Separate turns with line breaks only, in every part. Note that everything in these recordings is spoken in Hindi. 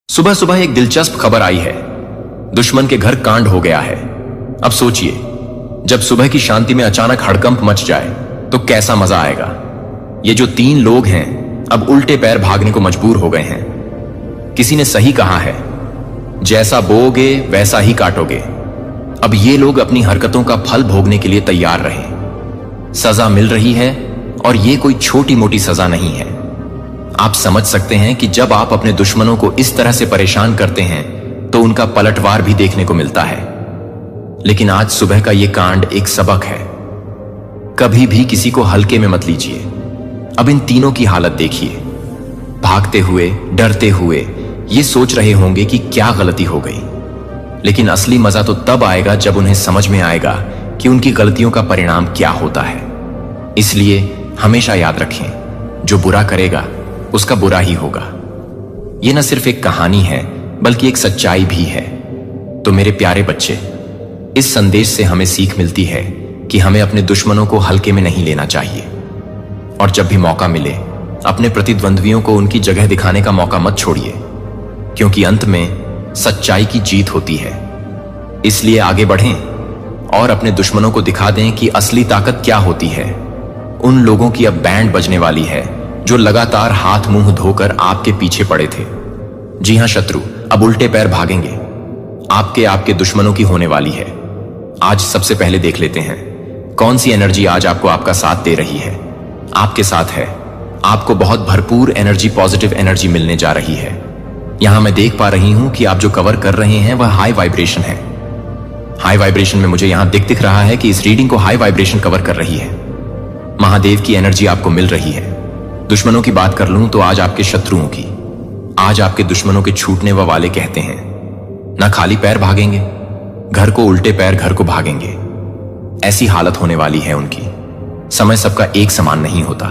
सुबह सुबह एक दिलचस्प खबर आई है। दुश्मन के घर कांड हो गया है। अब सोचिए, जब सुबह की शांति में अचानक हड़कंप मच जाए तो कैसा मजा आएगा। ये जो 3 लोग हैं अब उल्टे पैर भागने को मजबूर हो गए हैं। किसी ने सही कहा है, जैसा बोओगे वैसा ही काटोगे। अब ये लोग अपनी हरकतों का फल भोगने के लिए तैयार रहे। सजा मिल रही है और ये कोई छोटी मोटी सजा नहीं है। आप समझ सकते हैं कि जब आप अपने दुश्मनों को इस तरह से परेशान करते हैं तो उनका पलटवार भी देखने को मिलता है। लेकिन आज सुबह का यह कांड एक सबक है। कभी भी किसी को हल्के में मत लीजिए। अब इन तीनों की हालत देखिए, भागते हुए, डरते हुए, ये सोच रहे होंगे कि क्या गलती हो गई। लेकिन असली मजा तो तब आएगा जब उन्हें समझ में आएगा कि उनकी गलतियों का परिणाम क्या होता है। इसलिए हमेशा याद रखें, जो बुरा करेगा उसका बुरा ही होगा। यह न सिर्फ एक कहानी है बल्कि एक सच्चाई भी है। तो मेरे प्यारे बच्चे, इस संदेश से हमें सीख मिलती है कि हमें अपने दुश्मनों को हल्के में नहीं लेना चाहिए। और जब भी मौका मिले अपने प्रतिद्वंद्वियों को उनकी जगह दिखाने का मौका मत छोड़िए, क्योंकि अंत में सच्चाई की जीत होती है। इसलिए आगे बढ़ें और अपने दुश्मनों को दिखा दें कि असली ताकत क्या होती है। उन लोगों की अब बैंड बजने वाली है जो लगातार हाथ मुंह धोकर आपके पीछे पड़े थे। जी हां शत्रु, अब उल्टे पैर भागेंगे। आपके दुश्मनों की होने वाली है। आज सबसे पहले देख लेते हैं कौन सी एनर्जी आज आपको आपका साथ दे रही है। आपके साथ है। आपको बहुत भरपूर एनर्जी, पॉजिटिव एनर्जी मिलने जा रही है। यहां मैं देख पा रही हूं कि आप जो कवर कर रहे हैं वह हाई वाइब्रेशन है। हाई वाइब्रेशन में मुझे यहां दिख रहा है कि इस रीडिंग को हाई वाइब्रेशन कवर कर रही है। महादेव की एनर्जी आपको मिल रही है। दुश्मनों की बात कर लूं तो आज आपके शत्रुओं की। आज आपके दुश्मनों के छूटने वाले कहते हैं, ना खाली पैर भागेंगे, घर को उल्टे पैर घर को भागेंगे। ऐसी हालत होने वाली है उनकी। समय सबका एक समान नहीं होता।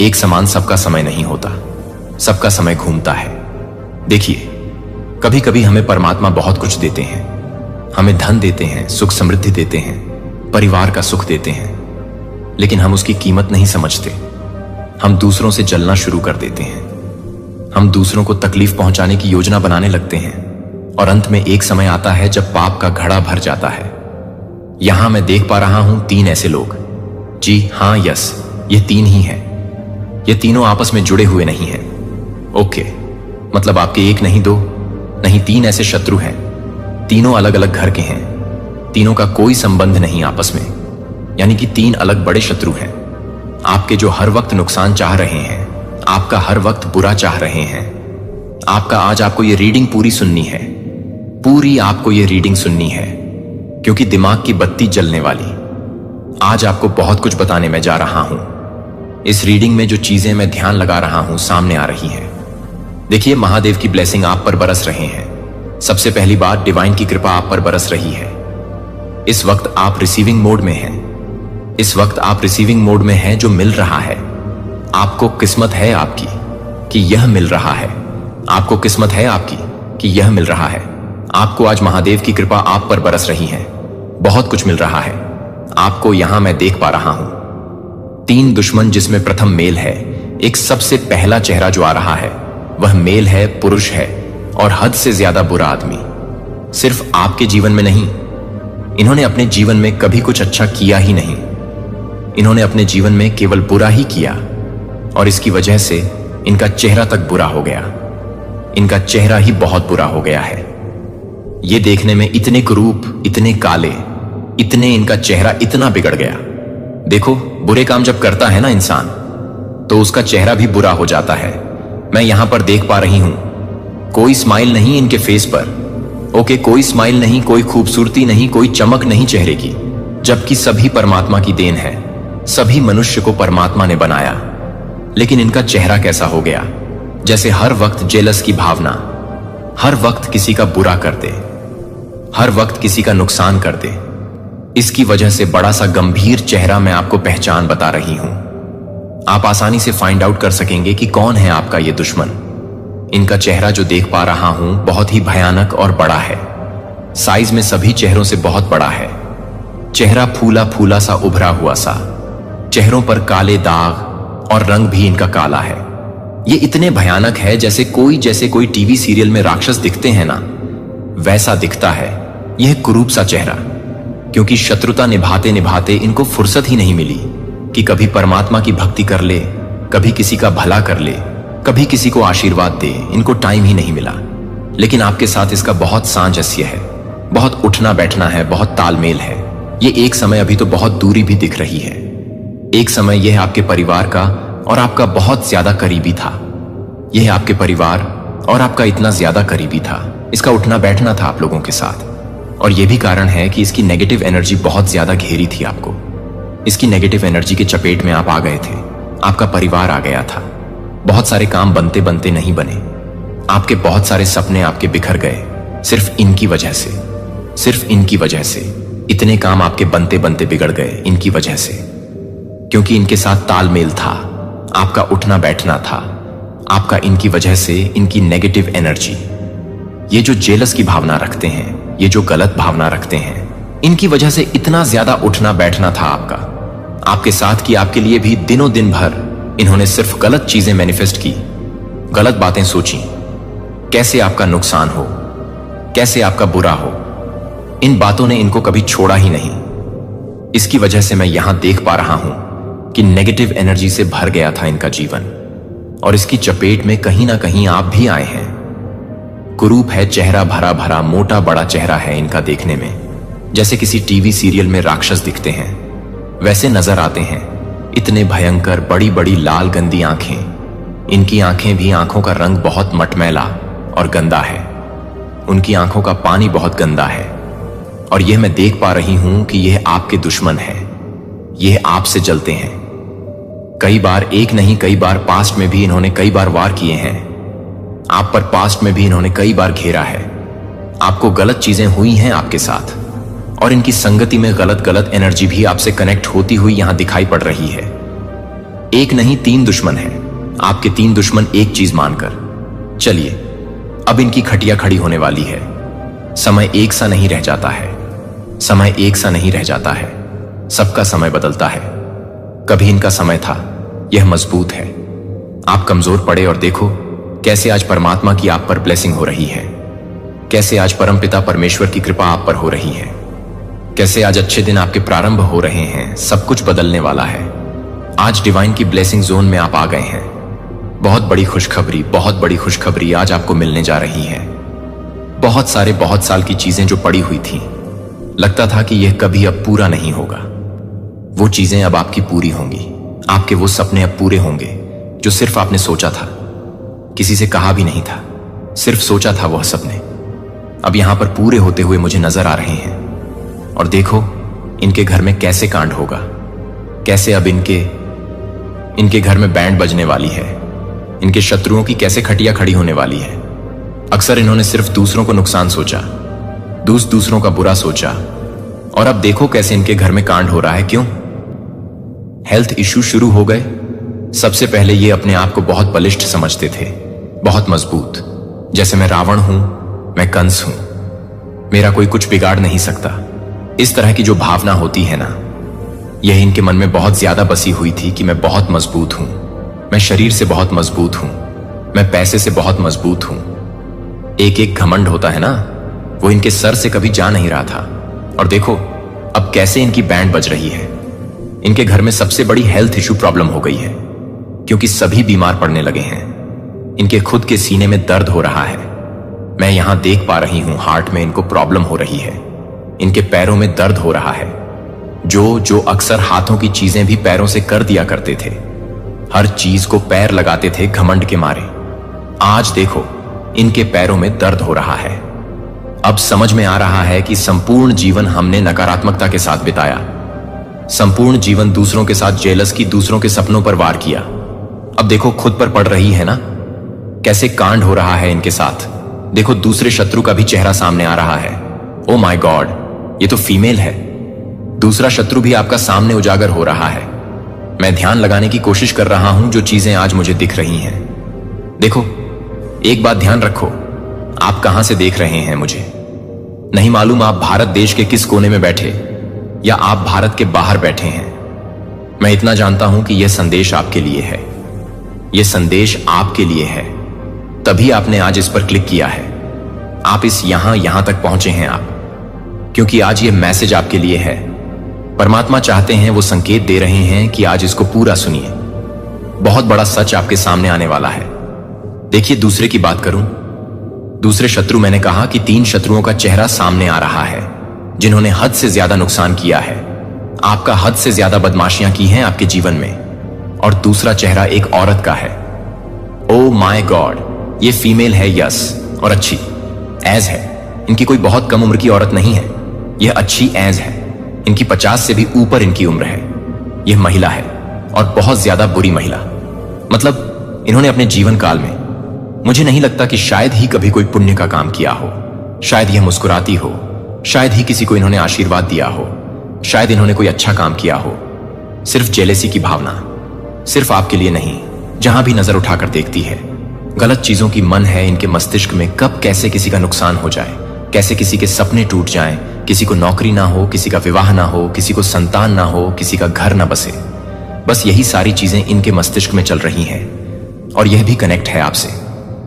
एक समान सबका समय नहीं होता। सबका समय घूमता है। देखिए, कभी कभी हमें परमात्मा बहुत कुछ देते हैं। हमें धन देते हैं, सुख समृद्धि देते हैं, परिवार का सुख देते हैं। लेकिन हम उसकी कीमत नहीं समझते। हम दूसरों से जलना शुरू कर देते हैं। हम दूसरों को तकलीफ पहुंचाने की योजना बनाने लगते हैं और अंत में एक समय आता है जब पाप का घड़ा भर जाता है। यहां मैं देख पा रहा हूं 3 ऐसे लोग। जी हां, यस, ये 3 ही हैं। ये तीनों आपस में जुड़े हुए नहीं हैं। ओके, मतलब आपके 1 नहीं 2 नहीं 3 ऐसे शत्रु हैं। तीनों अलग अलग घर के हैं। तीनों का कोई संबंध नहीं आपस में, यानी कि 3 अलग बड़े शत्रु हैं। आपके जो हर वक्त नुकसान चाह रहे हैं, आपका हर वक्त बुरा चाह रहे हैं। आपको ये रीडिंग पूरी सुननी है। पूरी आपको ये रीडिंग सुननी है, क्योंकि दिमाग की बत्ती जलने वाली। आज आपको बहुत कुछ बताने में जा रहा हूं। इस रीडिंग में जो चीजें मैं ध्यान लगा रहा हूं सामने आ रही हैं। देखिए, महादेव की ब्लेसिंग आप पर बरस रहे हैं। सबसे पहली बात, डिवाइन की कृपा आप पर बरस रही है। इस वक्त आप रिसीविंग मोड में हैं। इस वक्त आप रिसीविंग मोड में हैं। जो मिल रहा है आपको, किस्मत है आपकी कि यह मिल रहा है। आपको किस्मत है आपकी कि यह मिल रहा है। आपको आज महादेव की कृपा आप पर बरस रही है। बहुत कुछ मिल रहा है आपको। यहां मैं देख पा रहा हूं 3 दुश्मन, जिसमें प्रथम मेल है। एक सबसे पहला चेहरा जो आ रहा है वह मेल है, पुरुष है और हद से ज्यादा बुरा आदमी। सिर्फ आपके जीवन में नहीं, इन्होंने अपने जीवन में कभी कुछ अच्छा किया ही नहीं। इन्होंने अपने जीवन में केवल बुरा ही किया और इसकी वजह से इनका चेहरा तक बुरा हो गया। इनका चेहरा ही बहुत बुरा हो गया है। ये देखने में इतने कुरूप, इतने काले, इतने, इनका चेहरा इतना बिगड़ गया। देखो, बुरे काम जब करता है ना इंसान, तो उसका चेहरा भी बुरा हो जाता है। मैं यहां पर देख पा रही हूं कोई स्माइल नहीं इनके फेस पर। ओके, कोई स्माइल नहीं, कोई खूबसूरती नहीं, कोई चमक नहीं चेहरे की, जबकि सभी परमात्मा की देन है। सभी मनुष्य को परमात्मा ने बनाया, लेकिन इनका चेहरा कैसा हो गया, जैसे हर वक्त जेलस की भावना, हर वक्त किसी का बुरा कर दे, हर वक्त किसी का नुकसान कर दे। इसकी वजह से बड़ा सा गंभीर चेहरा मैं आपको पहचान बता रही हूं। आप आसानी से फाइंड आउट कर सकेंगे कि कौन है आपका ये दुश्मन। इनका चेहरा जो देख पा रहा हूं बहुत ही भयानक और बड़ा है। साइज में सभी चेहरों से बहुत बड़ा है। चेहरा फूला फूला सा, उभरा हुआ सा। चेहरों पर काले दाग और रंग भी इनका काला है। ये इतने भयानक है जैसे कोई टीवी सीरियल में राक्षस दिखते हैं ना, वैसा दिखता है यह कुरूप सा चेहरा। क्योंकि शत्रुता निभाते निभाते इनको फुर्सत ही नहीं मिली कि कभी परमात्मा की भक्ति कर ले, कभी किसी का भला कर ले, कभी किसी को आशीर्वाद दे। इनको टाइम ही नहीं मिला। लेकिन आपके साथ इसका बहुत सामंजस्य है, बहुत उठना बैठना है, बहुत तालमेल है। ये एक समय अभी तो बहुत दूरी भी दिख रही है। एक समय यह आपके परिवार का और आपका बहुत ज्यादा करीबी था। यह आपके परिवार और आपका इतना ज्यादा करीबी था, इसका उठना बैठना था आप लोगों के साथ। और यह भी कारण है कि इसकी नेगेटिव एनर्जी बहुत ज्यादा घेरी थी आपको। इसकी नेगेटिव एनर्जी के चपेट में आप आ गए थे। आपका परिवार आ गया था। बहुत सारे काम बनते बनते नहीं बने। आपके बहुत सारे सपने आपके बिखर गए सिर्फ इनकी वजह से, सिर्फ इनकी वजह से। इतने काम आपके बनते बनते बिगड़ गए इनकी वजह से, क्योंकि इनके साथ तालमेल था, आपका उठना बैठना था, आपका इनकी वजह से। इनकी नेगेटिव एनर्जी, ये जो जेलस की भावना रखते हैं, ये जो गलत भावना रखते हैं, इनकी वजह से इतना ज्यादा उठना बैठना था आपका आपके साथ कि आपके लिए भी दिनों दिन भर इन्होंने सिर्फ गलत चीजें मैनिफेस्ट की, गलत बातें सोची, कैसे आपका नुकसान हो, कैसे आपका बुरा हो। इन बातों ने इनको कभी छोड़ा ही नहीं। इसकी वजह से मैं यहां देख पा रहा हूं कि नेगेटिव एनर्जी से भर गया था इनका जीवन, और इसकी चपेट में कहीं ना कहीं आप भी आए हैं। कुरूप है चेहरा, भरा भरा मोटा बड़ा चेहरा है इनका देखने में, जैसे किसी टीवी सीरियल में राक्षस दिखते हैं वैसे नजर आते हैं। इतने भयंकर बड़ी बड़ी लाल गंदी आंखें। इनकी आंखें भी, आंखों का रंग बहुत मटमैला और गंदा है। उनकी आंखों का पानी बहुत गंदा है। और यह मैं देख पा रही हूं कि यह आपके दुश्मन है। यह आपसे जलते हैं। कई बार, एक नहीं कई बार पास्ट में भी इन्होंने कई बार वार किए हैं आप पर। पास्ट में भी इन्होंने कई बार घेरा है आपको। गलत चीजें हुई हैं आपके साथ, और इनकी संगति में गलत गलत एनर्जी भी आपसे कनेक्ट होती हुई यहां दिखाई पड़ रही है। एक नहीं 3 दुश्मन हैं आपके। 3 दुश्मन एक चीज मानकर चलिए। अब इनकी खटिया खड़ी होने वाली है। समय एक सा नहीं रह जाता है। समय एक सा नहीं रह जाता है। सबका समय बदलता है। कभी इनका समय था, यह मजबूत है। आप कमजोर पड़े और देखो कैसे आज परमात्मा की आप पर ब्लेसिंग हो रही है। कैसे आज परमपिता परमेश्वर की कृपा आप पर हो रही है। कैसे आज अच्छे दिन आपके प्रारंभ हो रहे हैं। सब कुछ बदलने वाला है। आज डिवाइन की ब्लेसिंग जोन में आप आ गए हैं। बहुत बड़ी खुशखबरी, बहुत बड़ी खुशखबरी आज आपको मिलने जा रही है। बहुत साल की चीजें जो पड़ी हुई थी, लगता था कि यह कभी अब पूरा नहीं होगा, वो चीजें अब आपकी पूरी होंगी। आपके वो सपने अब पूरे होंगे जो सिर्फ आपने सोचा था, किसी से कहा भी नहीं था, सिर्फ सोचा था। वह सपने अब यहां पर पूरे होते हुए मुझे नजर आ रहे हैं। और देखो इनके घर में कैसे कांड होगा। कैसे अब इनके घर में बैंड बजने वाली है। इनके शत्रुओं की कैसे खटिया खड़ी होने वाली है। अक्सर इन्होंने सिर्फ दूसरों को नुकसान सोचा, दूसरों का बुरा सोचा, और अब देखो कैसे इनके घर में कांड हो रहा है। क्यों? हेल्थ इश्यू शुरू हो गए। सबसे पहले ये अपने आप को बहुत बलिष्ठ समझते थे, बहुत मजबूत, जैसे मैं रावण हूं, मैं कंस हूं, मेरा कोई कुछ बिगाड़ नहीं सकता। इस तरह की जो भावना होती है ना, यह इनके मन में बहुत ज्यादा बसी हुई थी कि मैं बहुत मजबूत हूं, मैं शरीर से बहुत मजबूत हूं, मैं पैसे से बहुत मजबूत हूं। एक एक घमंड होता है ना, वो इनके सर से कभी जा नहीं रहा था। और देखो अब कैसे इनकी बैंड बज रही है। इनके घर में सबसे बड़ी हेल्थ इशू प्रॉब्लम हो गई है, क्योंकि सभी बीमार पड़ने लगे हैं। इनके खुद के सीने में दर्द हो रहा है। मैं यहां देख पा रही हूं हार्ट में इनको प्रॉब्लम हो रही है। इनके पैरों में दर्द हो रहा है। जो अक्सर हाथों की चीजें भी पैरों से कर दिया करते थे, हर चीज को पैर लगाते थे घमंड के मारे, आज देखो इनके पैरों में दर्द हो रहा है। अब समझ में आ रहा है कि संपूर्ण जीवन हमने नकारात्मकता के साथ बिताया। संपूर्ण जीवन दूसरों के साथ जेलस की, दूसरों के सपनों पर वार किया। अब देखो खुद पर पड़ रही है ना, कैसे कांड हो रहा है इनके साथ। देखो दूसरे शत्रु का भी चेहरा सामने आ रहा है। ओ माय गॉड, ये तो फीमेल है। दूसरा शत्रु भी आपका सामने उजागर हो रहा है। मैं ध्यान लगाने की कोशिश कर रहा हूं जो चीजें आज मुझे दिख रही हैं। देखो एक बात ध्यान रखो, आप कहां से देख रहे हैं मुझे नहीं मालूम। आप भारत देश के किस कोने में बैठे या आप भारत के बाहर बैठे हैं, मैं इतना जानता हूं कि यह संदेश आपके लिए है। ये संदेश आपके लिए है, तभी आपने आज इस पर क्लिक किया है। आप इस यहां तक पहुंचे हैं आप, क्योंकि आज ये मैसेज आपके लिए है। परमात्मा चाहते हैं, वो संकेत दे रहे हैं कि आज इसको पूरा सुनिए। बहुत बड़ा सच आपके सामने आने वाला है। देखिए, दूसरे की बात करूं, दूसरे शत्रु, मैंने कहा कि 3 शत्रुओं का चेहरा सामने आ रहा है जिन्होंने हद से ज्यादा नुकसान किया है। आपका हद से ज्यादा बदमाशियां की हैं आपके जीवन में। और दूसरा चेहरा एक औरत का है। ओ माय गॉड, ये फीमेल है, यस, और अच्छी एज है। इनकी कोई बहुत कम उम्र की औरत नहीं है, यह अच्छी एज है। इनकी 50 से भी ऊपर इनकी उम्र है। यह महिला है, और बहुत ज्यादा बुरी महिला। मतलब इन्होंने अपने जीवन काल में, मुझे नहीं लगता कि शायद ही कभी कोई पुण्य का काम किया हो। शायद यह मुस्कुराती हो, शायद ही किसी को इन्होंने आशीर्वाद दिया हो, शायद इन्होंने कोई अच्छा काम किया हो। सिर्फ जेलेसी की भावना, सिर्फ आपके लिए नहीं, जहां भी नजर उठाकर देखती है, गलत चीजों की मन है इनके मस्तिष्क में। कब कैसे किसी का नुकसान हो जाए, कैसे किसी के सपने टूट जाएं, किसी को नौकरी ना हो, किसी का विवाह ना हो, किसी को संतान ना हो, किसी का घर ना बसे। बस यही सारी चीजें इनके मस्तिष्क में चल रही हैं। और यह भी कनेक्ट है आपसे,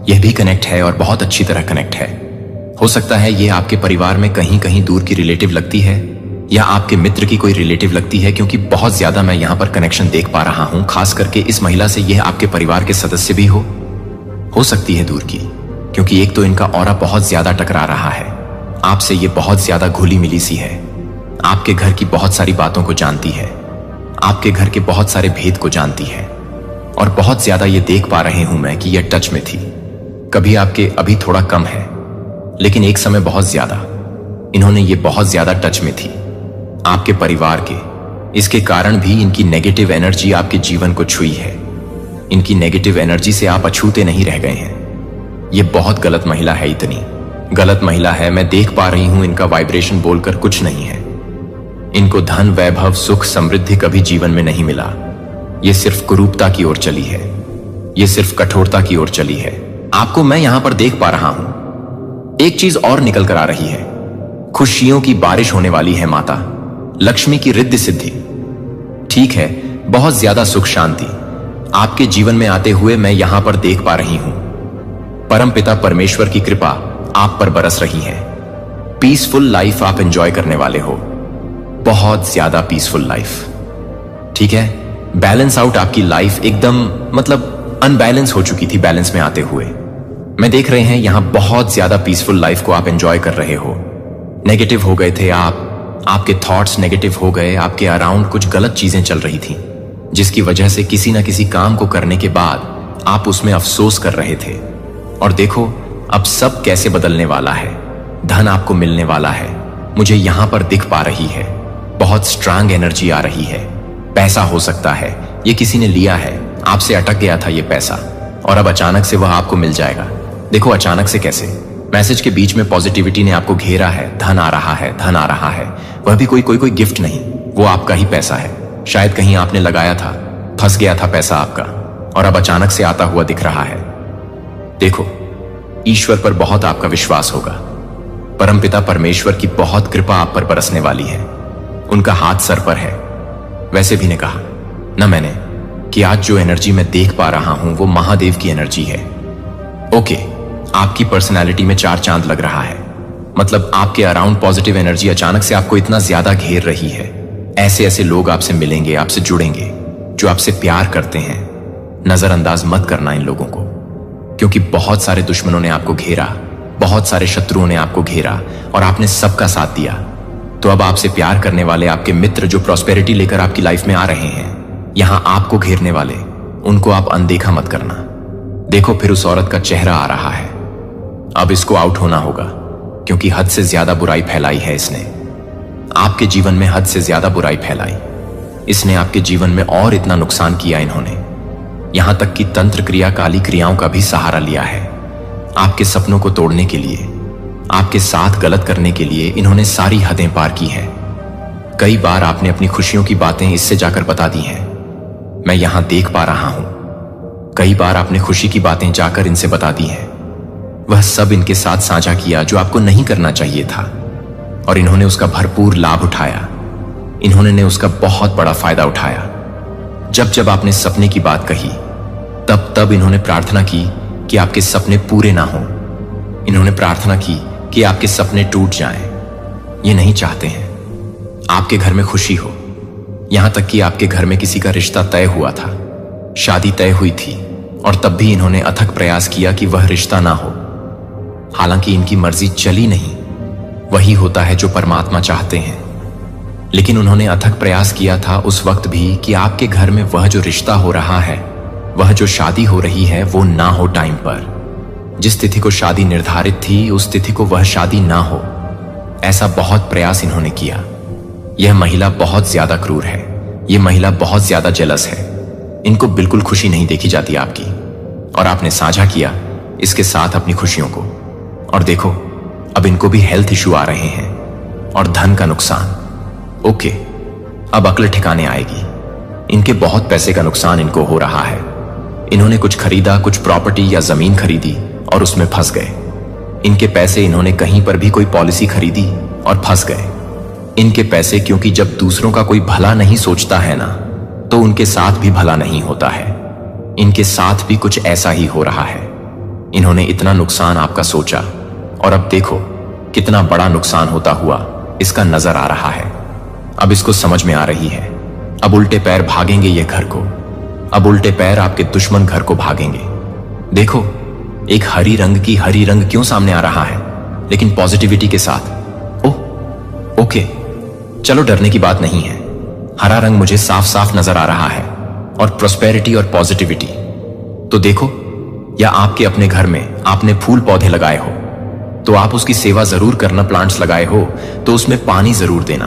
यह भी कनेक्ट है, और बहुत अच्छी तरह कनेक्ट है। हो सकता है ये आपके परिवार में कहीं कहीं दूर की रिलेटिव लगती है, या आपके मित्र की कोई रिलेटिव लगती है, क्योंकि बहुत ज्यादा मैं यहां पर कनेक्शन देख पा रहा हूं। खास करके इस महिला से यह आपके परिवार के सदस्य भी हो सकती है दूर की, क्योंकि एक तो इनका ऑरा बहुत ज्यादा टकरा रहा है आपसे। ये बहुत ज्यादा घुली मिली सी है, आपके घर की बहुत सारी बातों को जानती है, आपके घर के बहुत सारे भेद को जानती है। और बहुत ज्यादा ये देख पा रहे हूं मैं कि यह टच में थी। कभी आपके अभी थोड़ा कम है, लेकिन एक समय बहुत ज्यादा इन्होंने ये बहुत ज्यादा टच में थी आपके परिवार के। इसके कारण भी इनकी नेगेटिव एनर्जी आपके जीवन को छुई है। इनकी नेगेटिव एनर्जी से आप अछूते नहीं रह गए हैं। ये बहुत गलत महिला है, इतनी गलत महिला है। मैं देख पा रही हूं इनका वाइब्रेशन बोलकर कुछ नहीं है। इनको धन, वैभव, सुख, समृद्धि कभी जीवन में नहीं मिला। ये सिर्फ कुरूपता की ओर चली है, ये सिर्फ कठोरता की ओर चली है। आपको मैं यहां पर देख पा रहा हूं। एक चीज और निकल कर आ रही है, खुशियों की बारिश होने वाली है माता लक्ष्मी की रिद्धि सिद्धि। ठीक है, बहुत ज्यादा सुख शांति आपके जीवन में आते हुए मैं यहां पर देख पा रही हूं। परमपिता परमेश्वर की कृपा आप पर बरस रही है। पीसफुल लाइफ आप एंजॉय करने वाले हो, बहुत ज्यादा पीसफुल लाइफ। ठीक है, बैलेंस आउट आपकी लाइफ एकदम, मतलब अनबैलेंस हो चुकी थी बैलेंस में आते हुए। मैं देख रहे हैं यहां बहुत ज्यादा पीसफुल लाइफ को आप एंजॉय कर रहे हो। नेगेटिव हो गए थे आप, आपके थॉट्स नेगेटिव हो गए, आपके अराउंड कुछ गलत चीजें चल रही थी, जिसकी वजह से किसी ना किसी काम को करने के बाद आप उसमें अफसोस कर रहे थे। और देखो अब सब कैसे बदलने वाला है। धन आपको मिलने वाला है, मुझे यहां पर दिख पा रही है। बहुत स्ट्रांग एनर्जी आ रही है। पैसा हो सकता है ये किसी ने लिया है, आपसे अटक गया था ये पैसा, और अब अचानक से वह आपको मिल जाएगा। देखो अचानक से कैसे, मैसेज के बीच में पॉजिटिविटी ने आपको घेरा है। धन आ रहा है, धन आ रहा है, वह भी कोई गिफ्ट नहीं, वो आपका ही पैसा है। शायद कहीं आपने लगाया था, फंस गया था पैसा आपका, और अब अचानक से आता हुआ दिख रहा है। देखो ईश्वर पर बहुत आपका विश्वास होगा। परमपिता परमेश्वर की बहुत कृपा आप पर बरसने वाली है। उनका हाथ सर पर है। वैसे भी ने कहा ना मैंने कि आज जो एनर्जी मैं देख पा रहा हूं वो महादेव की एनर्जी है। ओके, आपकी पर्सनालिटी में 4 चांद लग रहा है। मतलब आपके अराउंड पॉजिटिव एनर्जी अचानक से आपको इतना ज्यादा घेर रही है। ऐसे ऐसे लोग आपसे मिलेंगे, आपसे जुड़ेंगे, जो आपसे प्यार करते हैं। नजरअंदाज मत करना इन लोगों को, क्योंकि बहुत सारे दुश्मनों ने आपको घेरा, बहुत सारे शत्रुओं ने आपको घेरा, और आपने सबका साथ दिया। तो अब आपसे प्यार करने वाले आपके मित्र जो प्रॉस्पेरिटी लेकर आपकी लाइफ में आ रहे हैं, यहां आपको घेरने वाले, उनको आप अनदेखा मत करना। देखो फिर उस औरत का चेहरा आ रहा है। अब इसको आउट होना होगा, क्योंकि हद से ज्यादा बुराई फैलाई है इसने। आपके जीवन में हद से ज्यादा बुराई फैलाई इसने, आपके जीवन में और इतना नुकसान किया इन्होंने। यहां तक कि तंत्र क्रिया, काली क्रियाओं का भी सहारा लिया है आपके सपनों को तोड़ने के लिए, आपके साथ गलत करने के लिए। इन्होंने सारी हदें पार की हैं। कई बार आपने अपनी खुशियों की बातें इससे जाकर बता दी हैं, मैं यहां देख पा रहा हूं। कई बार आपने खुशी की बातें जाकर इनसे बता दी हैं। वह सब इनके साथ साझा किया जो आपको नहीं करना चाहिए था, और इन्होंने उसका भरपूर लाभ उठाया। इन्होंने उसका बहुत बड़ा फायदा उठाया। जब जब आपने सपने की बात कही, तब इन्होंने प्रार्थना की कि आपके सपने पूरे ना हों। इन्होंने प्रार्थना की कि आपके सपने टूट जाएं। ये नहीं चाहते हैं आपके घर में खुशी हो। यहां तक कि आपके घर में किसी का रिश्ता तय हुआ था, शादी तय हुई थी, और तब भी इन्होंने अथक प्रयास किया कि वह रिश्ता ना हो। हालांकि इनकी मर्जी चली नहीं, वही होता है जो परमात्मा चाहते हैं। लेकिन उन्होंने अथक प्रयास किया था उस वक्त भी कि आपके घर में वह जो रिश्ता हो रहा है, वह जो शादी हो रही है, वो ना हो टाइम पर। जिस तिथि को शादी निर्धारित थी, उस तिथि को वह शादी ना हो। ऐसा बहुत प्रयास इन्होंने किया। यह महिला बहुत ज्यादा क्रूर है। यह महिला बहुत ज्यादा जेलस है। इनको बिल्कुल खुशी नहीं देखी जाती आपकी, और आपने साझा किया इसके साथ अपनी खुशियों को। और देखो, अब इनको भी हेल्थ इश्यू आ रहे हैं और धन का नुकसान। ओके, अब अक्ल ठिकाने आएगी। इनके बहुत पैसे का नुकसान इनको हो रहा है। इन्होंने कुछ खरीदा, कुछ प्रॉपर्टी या जमीन खरीदी और उसमें फंस गए। इनके पैसे इन्होंने कहीं पर भी कोई पॉलिसी खरीदी और फंस गए। इनके पैसे, क्योंकि जब दूसरों का कोई भला नहीं सोचता है ना, तो उनके साथ भी भला नहीं होता है। इनके साथ भी कुछ ऐसा ही हो रहा है। इन्होंने इतना नुकसान आपका सोचा, और अब देखो कितना बड़ा नुकसान होता हुआ इसका नजर आ रहा है। अब इसको समझ में आ रही है। अब उल्टे पैर भागेंगे ये घर को। अब उल्टे पैर आपके दुश्मन घर को भागेंगे। देखो, एक हरी रंग क्यों सामने आ रहा है, लेकिन पॉजिटिविटी के साथ। ओह ओके, चलो डरने की बात नहीं है। हरा रंग मुझे साफ साफ नजर आ रहा है, और प्रोस्पेरिटी और पॉजिटिविटी। तो देखो, या आपके अपने घर में आपने फूल पौधे लगाए हो तो आप उसकी सेवा जरूर करना। प्लांट्स लगाए हो तो उसमें पानी जरूर देना,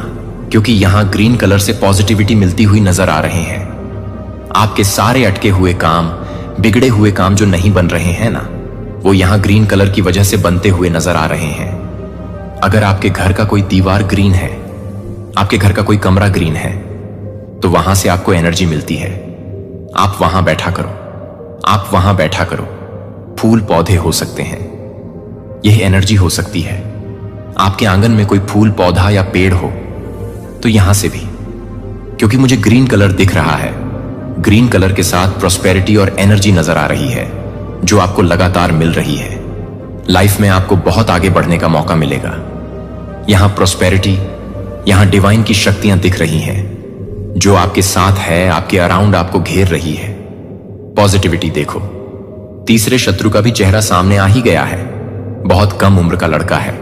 क्योंकि यहां ग्रीन कलर से पॉजिटिविटी मिलती हुई नजर आ रहे हैं। आपके सारे अटके हुए काम, बिगड़े हुए काम जो नहीं बन रहे हैं ना, वो यहां ग्रीन कलर की वजह से बनते हुए नजर आ रहे हैं। अगर आपके घर का कोई दीवार ग्रीन है, आपके घर का कोई कमरा ग्रीन है, तो वहां से आपको एनर्जी मिलती है। आप वहां बैठा करो, आप वहां बैठा करो। फूल पौधे हो सकते हैं, यह एनर्जी हो सकती है। आपके आंगन में कोई फूल पौधा या पेड़ हो तो यहां से भी, क्योंकि मुझे ग्रीन कलर दिख रहा है। ग्रीन कलर के साथ प्रॉस्पेरिटी और एनर्जी नजर आ रही है, जो आपको लगातार मिल रही है। लाइफ में आपको बहुत आगे बढ़ने का मौका मिलेगा। यहां प्रॉस्पेरिटी, यहां डिवाइन की शक्तियां दिख रही हैं, जो आपके साथ है, आपके अराउंड आपको घेर रही है। पॉजिटिविटी देखो। तीसरे शत्रु का भी चेहरा सामने आ ही गया है। बहुत कम उम्र का लड़का है।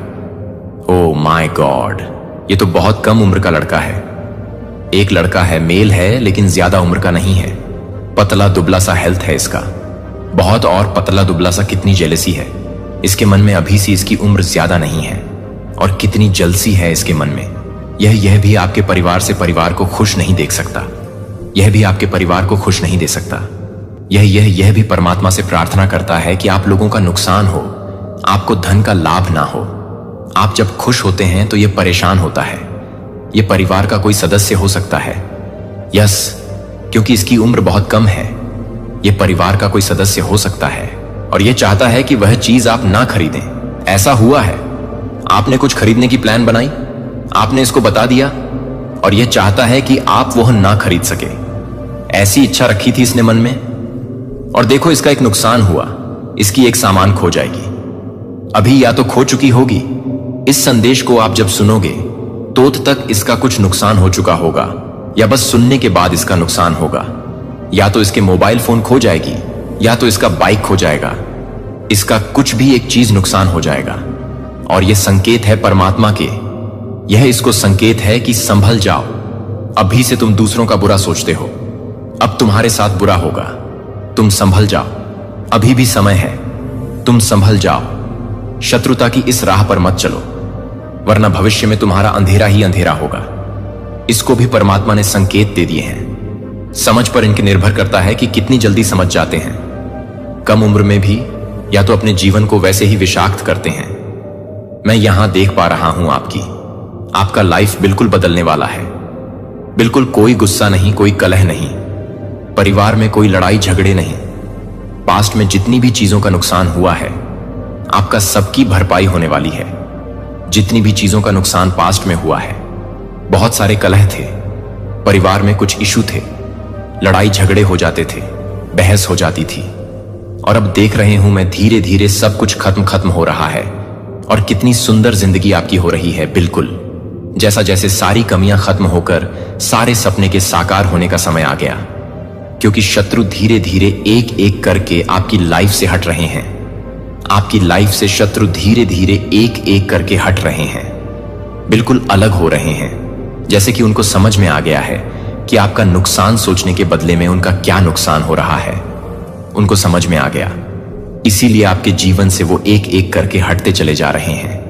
ओ माय गॉड, ये तो बहुत कम उम्र का लड़का है। एक लड़का है, मेल है, लेकिन ज्यादा उम्र का नहीं है। पतला दुबला सा हेल्थ है इसका, बहुत। और पतला दुबला सा कितनी जेलसी है इसके मन में। अभी से इसकी उम्र ज्यादा नहीं है, और कितनी जलसी है इसके मन में। यह भी आपके परिवार से परिवार को खुश नहीं देख सकता। यह भी आपके परिवार को खुश नहीं दे सकता। यह भी परमात्मा से प्रार्थना करता है कि आप लोगों का नुकसान हो, आपको धन का लाभ ना हो। आप जब खुश होते हैं तो यह परेशान होता है। यह परिवार का कोई सदस्य हो सकता है। यस, क्योंकि इसकी उम्र बहुत कम है, यह परिवार का कोई सदस्य हो सकता है, और यह चाहता है कि वह चीज आप ना खरीदें। ऐसा हुआ है, आपने कुछ खरीदने की प्लान बनाई, आपने इसको बता दिया, और यह चाहता है कि आप वह ना खरीद सके। ऐसी इच्छा रखी थी इसने मन में, और देखो इसका एक नुकसान हुआ। इसकी एक सामान खो जाएगी। अभी या तो खो चुकी होगी। इस संदेश को आप जब सुनोगे तो तक इसका कुछ नुकसान हो चुका होगा, या बस सुनने के बाद इसका नुकसान होगा। या तो इसके मोबाइल फोन खो जाएगी, या तो इसका बाइक खो जाएगा। इसका कुछ भी एक चीज नुकसान हो जाएगा। और यह संकेत है परमात्मा के। यह इसको संकेत है कि संभल जाओ। अभी से तुम दूसरों का बुरा सोचते हो, अब तुम्हारे साथ बुरा होगा। तुम संभल जाओ, अभी भी समय है। तुम संभल जाओ। शत्रुता की इस राह पर मत चलो, वरना भविष्य में तुम्हारा अंधेरा ही अंधेरा होगा। इसको भी परमात्मा ने संकेत दे दिए हैं। समझ पर इनके निर्भर करता है कि कितनी जल्दी समझ जाते हैं। कम उम्र में भी या तो अपने जीवन को वैसे ही विषाक्त करते हैं। मैं यहां देख पा रहा हूं आपका लाइफ बिल्कुल बदलने वाला है। बिल्कुल कोई गुस्सा नहीं, कोई कलह नहीं, परिवार में कोई लड़ाई झगड़े नहीं। पास्ट में जितनी भी चीजों का नुकसान हुआ है, आपका सबकी भरपाई होने वाली है। जितनी भी चीजों का नुकसान पास्ट में हुआ है, बहुत सारे कलह थे, परिवार में कुछ इशू थे, लड़ाई झगड़े हो जाते थे, बहस हो जाती थी। और अब देख रहे हूं मैं, धीरे धीरे सब कुछ खत्म हो रहा है और कितनी सुंदर जिंदगी आपकी हो रही है। बिल्कुल जैसा जैसे सारी कमियां खत्म होकर सारे सपने के साकार होने का समय आ गया, क्योंकि शत्रु धीरे धीरे एक एक करके आपकी लाइफ से हट रहे हैं। आपकी लाइफ से शत्रु धीरे धीरे एक एक करके हट रहे हैं, बिल्कुल अलग हो रहे हैं। जैसे कि उनको समझ में आ गया है कि आपका नुकसान सोचने के बदले में उनका क्या नुकसान हो रहा है। उनको समझ में आ गया, इसीलिए आपके जीवन से वो एक एक करके हटते चले जा रहे हैं।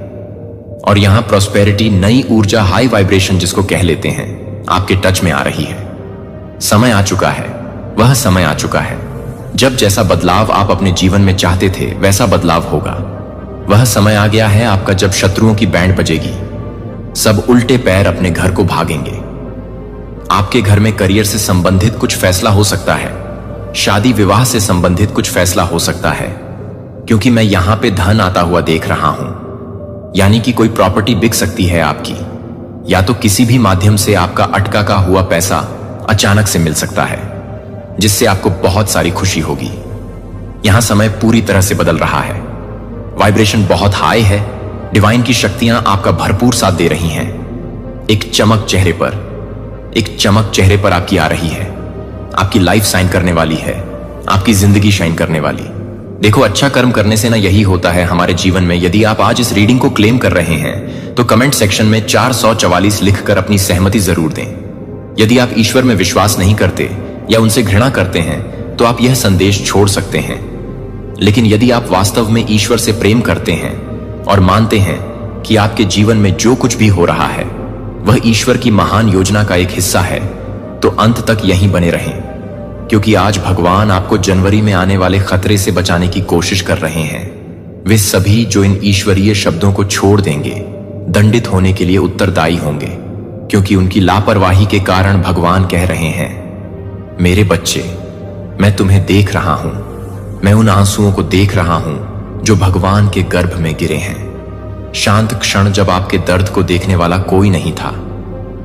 और यहां प्रॉस्पेरिटी, नई ऊर्जा, हाई वाइब्रेशन जिसको कह लेते हैं, आपके टच में आ रही है। समय आ चुका है, वह समय आ चुका है जब जैसा बदलाव आप अपने जीवन में चाहते थे वैसा बदलाव होगा। वह समय आ गया है आपका जब शत्रुओं की बैंड बजेगी, सब उल्टे पैर अपने घर को भागेंगे। आपके घर में करियर से संबंधित कुछ फैसला हो सकता है, शादी विवाह से संबंधित कुछ फैसला हो सकता है, क्योंकि मैं यहां पे धन आता हुआ देख रहा हूं। यानी कि कोई प्रॉपर्टी बिक सकती है आपकी, या तो किसी भी माध्यम से आपका अटका का हुआ पैसा अचानक से मिल सकता है, जिससे आपको बहुत सारी खुशी होगी। यहां समय पूरी तरह से बदल रहा है, वाइब्रेशन बहुत हाई है, डिवाइन की शक्तियां आपका भरपूर साथ दे रही हैं। एक चमक चेहरे पर आपकी आ रही है। आपकी लाइफ शाइन करने वाली है, आपकी जिंदगी शाइन करने वाली। देखो, अच्छा कर्म करने से ना यही होता है हमारे जीवन में। यदि आप आज इस रीडिंग को क्लेम कर रहे हैं तो कमेंट सेक्शन में 444 लिखकर अपनी सहमति जरूर दें। यदि आप ईश्वर में विश्वास नहीं करते या उनसे घृणा करते हैं तो आप यह संदेश छोड़ सकते हैं। लेकिन यदि आप वास्तव में ईश्वर से प्रेम करते हैं और मानते हैं कि आपके जीवन में जो कुछ भी हो रहा है वह ईश्वर की महान योजना का एक हिस्सा है, तो अंत तक यहीं बने रहें, क्योंकि आज भगवान आपको जनवरी में आने वाले खतरे से बचाने की कोशिश कर रहे हैं। वे सभी जो इन ईश्वरीय शब्दों को छोड़ देंगे दंडित होने के लिए उत्तरदायी होंगे, क्योंकि उनकी लापरवाही के कारण भगवान कह रहे हैं, मेरे बच्चे, मैं तुम्हें देख रहा हूं, मैं उन आंसुओं को देख रहा हूं जो भगवान के गर्भ में गिरे हैं। शांत क्षण जब आपके दर्द को देखने वाला कोई नहीं था,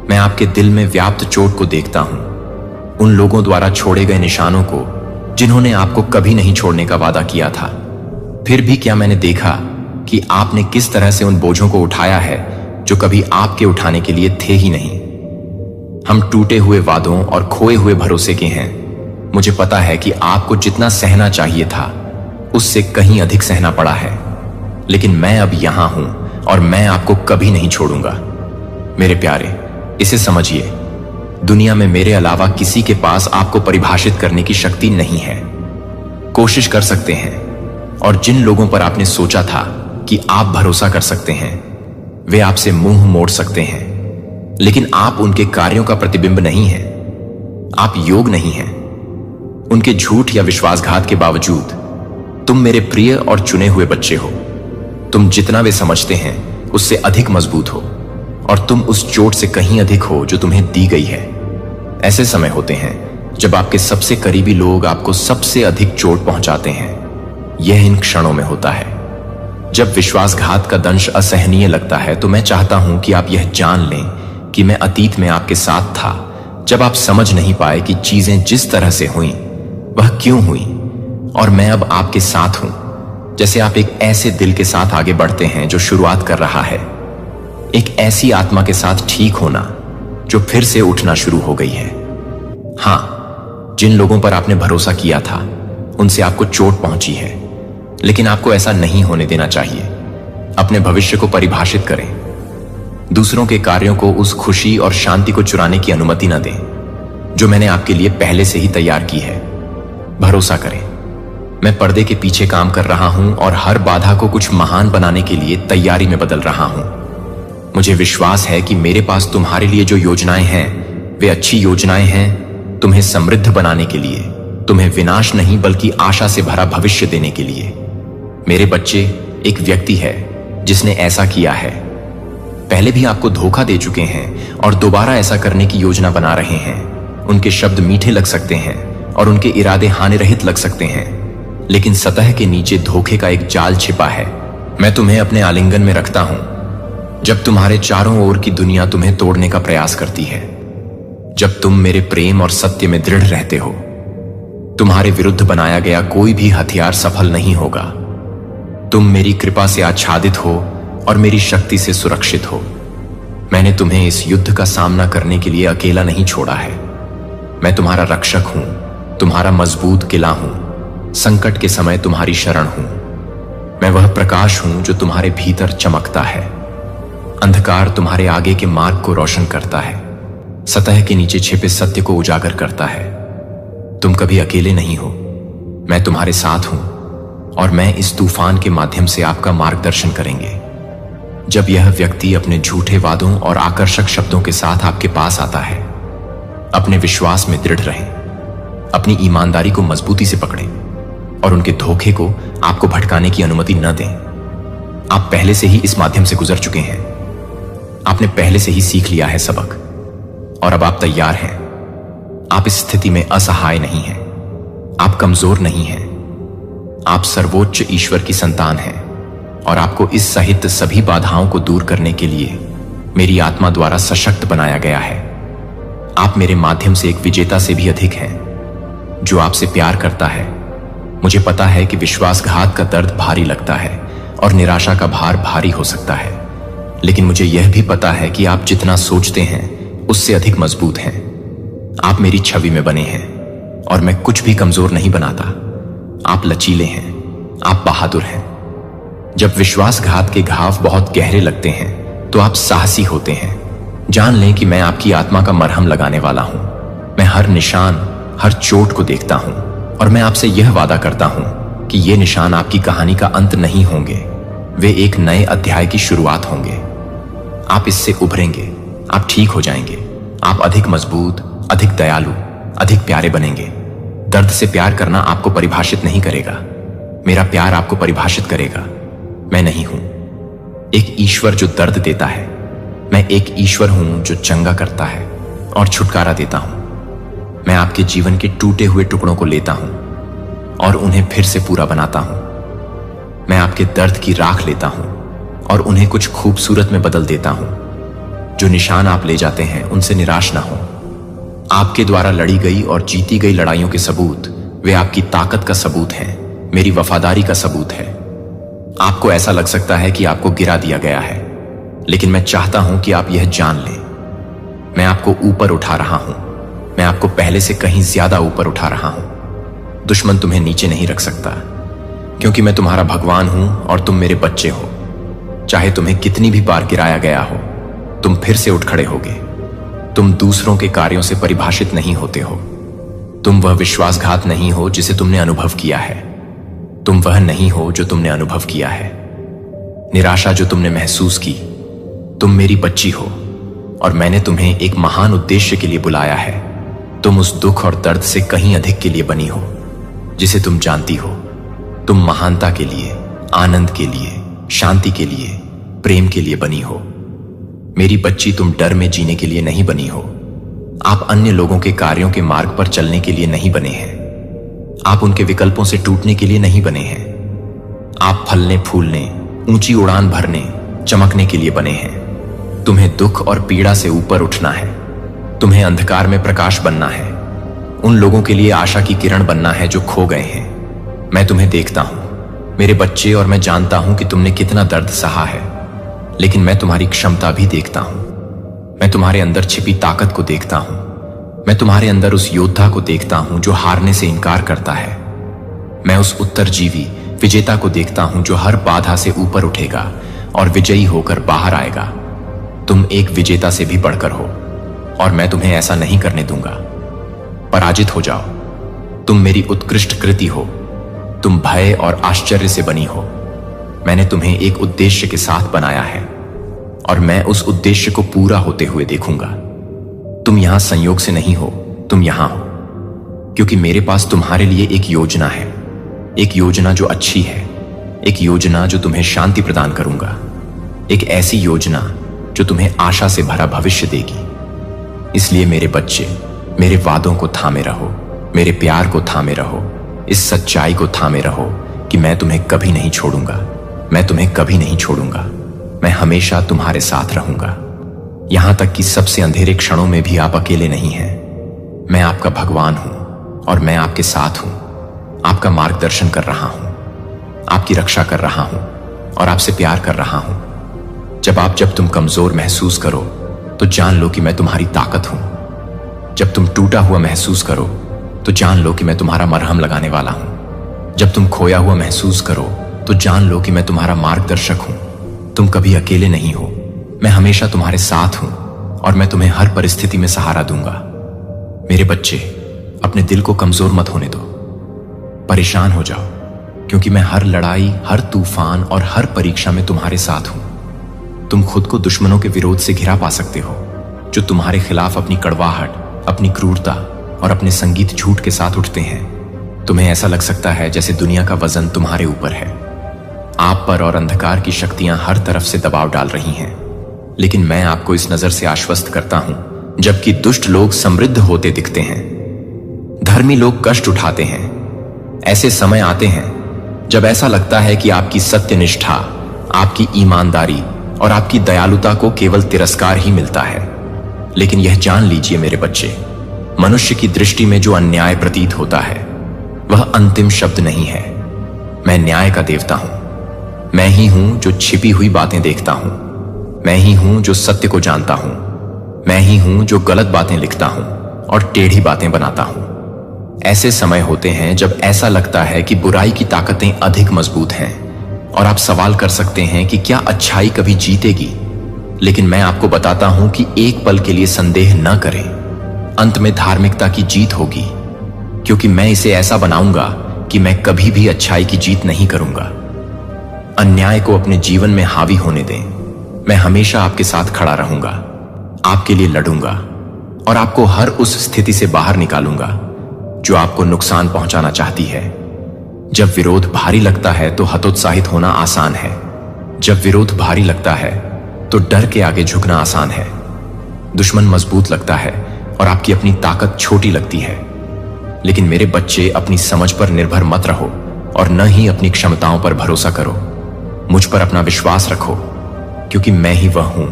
मैं आपके दिल में व्याप्त चोट को देखता हूं, उन लोगों द्वारा छोड़े गए निशानों को जिन्होंने आपको कभी नहीं छोड़ने का वादा किया था। फिर भी क्या मैंने देखा कि आपने किस तरह से उन बोझों को उठाया है जो कभी आपके उठाने के लिए थे ही नहीं। हम टूटे हुए वादों और खोए हुए भरोसे के हैं। मुझे पता है कि आपको जितना सहना चाहिए था उससे कहीं अधिक सहना पड़ा है, लेकिन मैं अब यहां हूं और मैं आपको कभी नहीं छोड़ूंगा। मेरे प्यारे, इसे समझिए, दुनिया में मेरे अलावा किसी के पास आपको परिभाषित करने की शक्ति नहीं है। कोशिश कर सकते हैं, और जिन लोगों पर आपने सोचा था कि आप भरोसा कर सकते हैं वे आपसे मुंह मोड़ सकते हैं, लेकिन आप उनके कार्यों का प्रतिबिंब नहीं हैं। आप योग नहीं हैं। उनके झूठ या विश्वासघात के बावजूद तुम मेरे प्रिय और चुने हुए बच्चे हो। तुम जितना वे समझते हैं उससे अधिक मजबूत हो, और तुम उस चोट से कहीं अधिक हो जो तुम्हें दी गई है। ऐसे समय होते हैं जब आपके सबसे करीबी लोग आपको सबसे अधिक चोट पहुंचाते हैं। यह इन क्षणों में होता है जब विश्वासघात का दंश असहनीय लगता है। तो मैं चाहता हूं कि आप यह जान लें कि मैं अतीत में आपके साथ था, जब आप समझ नहीं पाए कि चीजें जिस तरह से हुई वह क्यों हुई, और मैं अब आपके साथ हूं। जैसे आप एक ऐसे दिल के साथ आगे बढ़ते हैं जो शुरुआत कर रहा है, एक ऐसी आत्मा के साथ ठीक होना जो फिर से उठना शुरू हो गई है। हां, जिन लोगों पर आपने भरोसा किया था उनसे आपको चोट पहुंची है, लेकिन आपको ऐसा नहीं होने देना चाहिए। अपने भविष्य को परिभाषित करें। दूसरों के कार्यों को उस खुशी और शांति को चुराने की अनुमति न दें जो मैंने आपके लिए पहले से ही तैयार की है। भरोसा करें, मैं पर्दे के पीछे काम कर रहा हूं और हर बाधा को कुछ महान बनाने के लिए तैयारी में बदल रहा हूं। मुझे विश्वास है कि मेरे पास तुम्हारे लिए जो योजनाएं हैं वे अच्छी योजनाएं हैं, तुम्हें समृद्ध बनाने के लिए, तुम्हें विनाश नहीं बल्कि आशा से भरा भविष्य देने के लिए। मेरे बच्चे, एक व्यक्ति है जिसने ऐसा किया है, पहले भी आपको धोखा दे चुके हैं और दोबारा ऐसा करने की योजना बना रहे हैं। उनके शब्द मीठे लग सकते हैं और उनके इरादे हानि रहित लग सकते हैं, लेकिन सतह के नीचे धोखे का एक जाल छिपा है। मैं तुम्हें अपने आलिंगन में रखता हूं जब तुम्हारे चारों ओर की दुनिया तुम्हें तोड़ने का प्रयास करती है, जब तुम मेरे प्रेम और सत्य में दृढ़ रहते हो। तुम्हारे विरुद्ध बनाया गया कोई भी हथियार सफल नहीं होगा। तुम मेरी कृपा से आच्छादित हो और मेरी शक्ति से सुरक्षित हो। मैंने तुम्हें इस युद्ध का सामना करने के लिए अकेला नहीं छोड़ा है। मैं तुम्हारा रक्षक हूं, तुम्हारा मजबूत किला हूं, संकट के समय तुम्हारी शरण हूं। मैं वह प्रकाश हूं जो तुम्हारे भीतर चमकता है। अंधकार तुम्हारे आगे के मार्ग को रोशन करता है, सतह के नीचे छिपे सत्य को उजागर करता है। तुम कभी अकेले नहीं हो, मैं तुम्हारे साथ हूं और मैं इस तूफान के माध्यम से आपका मार्गदर्शन करेंगे। जब यह व्यक्ति अपने झूठे वादों और आकर्षक शब्दों के साथ आपके पास आता है, अपने विश्वास में दृढ़ रहें, अपनी ईमानदारी को मजबूती से पकड़ें और उनके धोखे को आपको भटकाने की अनुमति न दें। आप पहले से ही इस माध्यम से गुजर चुके हैं, आपने पहले से ही सीख लिया है सबक और अब आप तैयार हैं। आप इस स्थिति में असहाय नहीं हैं, आप कमजोर नहीं हैं। आप सर्वोच्च ईश्वर की संतान हैं और आपको इस सहित सभी बाधाओं को दूर करने के लिए मेरी आत्मा द्वारा सशक्त बनाया गया है। आप मेरे माध्यम से एक विजेता से भी अधिक हैं जो आपसे प्यार करता है। मुझे पता है कि विश्वासघात का दर्द भारी लगता है और निराशा का भार भारी हो सकता है, लेकिन मुझे यह भी पता है कि आप जितना सोचते हैं उससे अधिक मजबूत हैं। आप मेरी छवि में बने हैं और मैं कुछ भी कमजोर नहीं बनाता। आप लचीले हैं, आप बहादुर हैं। जब विश्वासघात के घाव बहुत गहरे लगते हैं तो आप साहसी होते हैं। जान लें कि मैं आपकी आत्मा का मरहम लगाने वाला हूं। मैं हर निशान, हर चोट को देखता हूं और मैं आपसे यह वादा करता हूं कि ये निशान आपकी कहानी का अंत नहीं होंगे, वे एक नए अध्याय की शुरुआत होंगे। आप इससे उभरेंगे, आप ठीक हो जाएंगे, आप अधिक मजबूत, अधिक दयालु, अधिक प्यारे बनेंगे। दर्द से प्यार करना आपको परिभाषित नहीं करेगा, मेरा प्यार आपको परिभाषित करेगा। मैं नहीं हूं एक ईश्वर जो दर्द देता है, मैं एक ईश्वर हूं जो चंगा करता है और छुटकारा देता हूं। मैं आपके जीवन के टूटे हुए टुकड़ों को लेता हूं और उन्हें फिर से पूरा बनाता हूं। मैं आपके दर्द की राख लेता हूं और उन्हें कुछ खूबसूरत में बदल देता हूं। जो निशान आप ले जाते हैं उनसे निराश ना हो। आपके द्वारा लड़ी गई और जीती गई लड़ाइयों के सबूत वे आपकी ताकत का सबूत हैं, मेरी वफादारी का सबूत है। आपको ऐसा लग सकता है कि आपको गिरा दिया गया है, लेकिन मैं चाहता हूं कि आप यह जान लें, मैं आपको ऊपर उठा रहा हूं। मैं आपको पहले से कहीं ज्यादा ऊपर उठा रहा हूं। दुश्मन तुम्हें नीचे नहीं रख सकता, क्योंकि मैं तुम्हारा भगवान हूं और तुम मेरे बच्चे हो। चाहे तुम्हें कितनी भी बार गिराया गया हो, तुम फिर से उठ खड़े होगे। तुम दूसरों के कार्यों से परिभाषित नहीं होते हो। तुम वह विश्वासघात नहीं हो जिसे तुमने अनुभव किया है। तुम वह नहीं हो जो तुमने अनुभव किया है। निराशा जो तुमने महसूस की, तुम मेरी बच्ची हो और मैंने तुम्हें एक महान उद्देश्य के लिए बुलाया है। तुम उस दुख और दर्द से कहीं अधिक के लिए बनी हो जिसे तुम जानती हो। तुम महानता के लिए, आनंद के लिए, शांति के लिए, प्रेम के लिए बनी हो। मेरी बच्ची, तुम डर में जीने के लिए नहीं बनी हो। आप अन्य लोगों के कार्यों के मार्ग पर चलने के लिए नहीं बने हैं। आप उनके विकल्पों से टूटने के लिए नहीं बने हैं। आप फलने फूलने, ऊंची उड़ान भरने, चमकने के लिए बने हैं। तुम्हें दुख और पीड़ा से ऊपर उठना है। तुम्हें अंधकार में प्रकाश बनना है। उन लोगों के लिए आशा की किरण बनना है जो खो गए हैं। मैं तुम्हें देखता हूं मेरे बच्चे, और मैं जानता हूं कि तुमने कितना दर्द सहा है, लेकिन मैं तुम्हारी क्षमता भी देखता हूं। मैं तुम्हारे अंदर छिपी ताकत को देखता हूं। मैं तुम्हारे अंदर उस योद्धा को देखता हूं जो हारने से इनकार करता है। मैं उस उत्तरजीवी विजेता को देखता हूं जो हर बाधा से ऊपर उठेगा और विजयी होकर बाहर आएगा। तुम एक विजेता से भी बढ़कर हो और मैं तुम्हें ऐसा नहीं करने दूंगा। पराजित हो जाओ। तुम मेरी उत्कृष्ट कृति हो। तुम भय और आश्चर्य से बनी हो। मैंने तुम्हें एक उद्देश्य के साथ बनाया है और मैं उस उद्देश्य को पूरा होते हुए देखूंगा। तुम यहां संयोग से नहीं हो, तुम यहां हो क्योंकि मेरे पास तुम्हारे लिए एक योजना है। एक योजना जो अच्छी है, एक योजना जो तुम्हें शांति प्रदान करूंगा, एक ऐसी योजना जो तुम्हें आशा से भरा भविष्य देगी। इसलिए मेरे बच्चे, मेरे वादों को थामे रहो, मेरे प्यार को थामे रहो, इस सच्चाई को थामे रहो कि मैं तुम्हें कभी नहीं छोड़ूंगा। मैं तुम्हें कभी नहीं छोड़ूंगा। मैं हमेशा तुम्हारे साथ रहूंगा। यहां तक कि सबसे अंधेरे क्षणों में भी आप अकेले नहीं हैं। मैं आपका भगवान हूं और मैं आपके साथ हूं, आपका मार्गदर्शन कर रहा हूं, आपकी रक्षा कर रहा हूं और आपसे प्यार कर रहा हूं। जब तुम कमजोर महसूस करो तो जान लो कि मैं तुम्हारी ताकत हूं। जब तुम टूटा हुआ महसूस करो तो जान लो कि मैं तुम्हारा मरहम लगाने वाला हूं। जब तुम खोया हुआ महसूस करो तो जान लो कि मैं तुम्हारा मार्गदर्शक हूं। तुम कभी अकेले नहीं हो, मैं हमेशा तुम्हारे साथ हूं और मैं तुम्हें हर परिस्थिति में सहारा दूंगा। मेरे बच्चे, अपने दिल को कमजोर मत होने दो, परेशान हो जाओ, क्योंकि मैं हर लड़ाई, हर तूफान और हर परीक्षा में तुम्हारे साथ हूं। तुम खुद को दुश्मनों के विरोध से घिरा पा सकते हो, जो तुम्हारे खिलाफ अपनी कड़वाहट, अपनी क्रूरता और अपने संगीत झूठ के साथ उठते हैं। तुम्हें ऐसा लग सकता है जैसे दुनिया का वजन तुम्हारे ऊपर है, आप पर और अंधकार की शक्तियां हर तरफ से दबाव डाल रही हैं। लेकिन मैं आपको इस नजर से आश्वस्त करता हूं, जबकि दुष्ट लोग समृद्ध होते दिखते हैं, धर्मी लोग कष्ट उठाते हैं। ऐसे समय आते हैं जब ऐसा लगता है कि आपकी सत्यनिष्ठा, आपकी ईमानदारी और आपकी दयालुता को केवल तिरस्कार ही मिलता है। लेकिन यह जान लीजिए मेरे बच्चे, मनुष्य की दृष्टि में जो अन्याय प्रतीत होता है वह अंतिम शब्द नहीं है। मैं न्याय का देवता हूं। मैं ही हूं जो छिपी हुई बातें देखता हूं। मैं ही हूं जो सत्य को जानता हूं। मैं ही हूं जो गलत बातें लिखता हूं और टेढ़ी बातें बनाता हूं। ऐसे समय होते हैं जब ऐसा लगता है कि बुराई की ताकतें अधिक मजबूत हैं और आप सवाल कर सकते हैं कि क्या अच्छाई कभी जीतेगी। लेकिन मैं आपको बताता हूं कि एक पल के लिए संदेह न करें, अंत में धार्मिकता की जीत होगी, क्योंकि मैं इसे ऐसा बनाऊंगा कि मैं कभी भी अच्छाई की जीत नहीं करूंगा। अन्याय को अपने जीवन में हावी होने दें। मैं हमेशा आपके साथ खड़ा रहूंगा, आपके लिए लड़ूंगा और आपको हर उस स्थिति से बाहर निकालूंगा जो आपको नुकसान पहुंचाना चाहती है। जब विरोध भारी लगता है तो हतोत्साहित होना आसान है। जब विरोध भारी लगता है तो डर के आगे झुकना आसान है। दुश्मन मजबूत लगता है और आपकी अपनी ताकत छोटी लगती है। लेकिन मेरे बच्चे, अपनी समझ पर निर्भर मत रहो और न ही अपनी क्षमताओं पर भरोसा करो। मुझ पर अपना विश्वास रखो, क्योंकि मैं ही वह हूं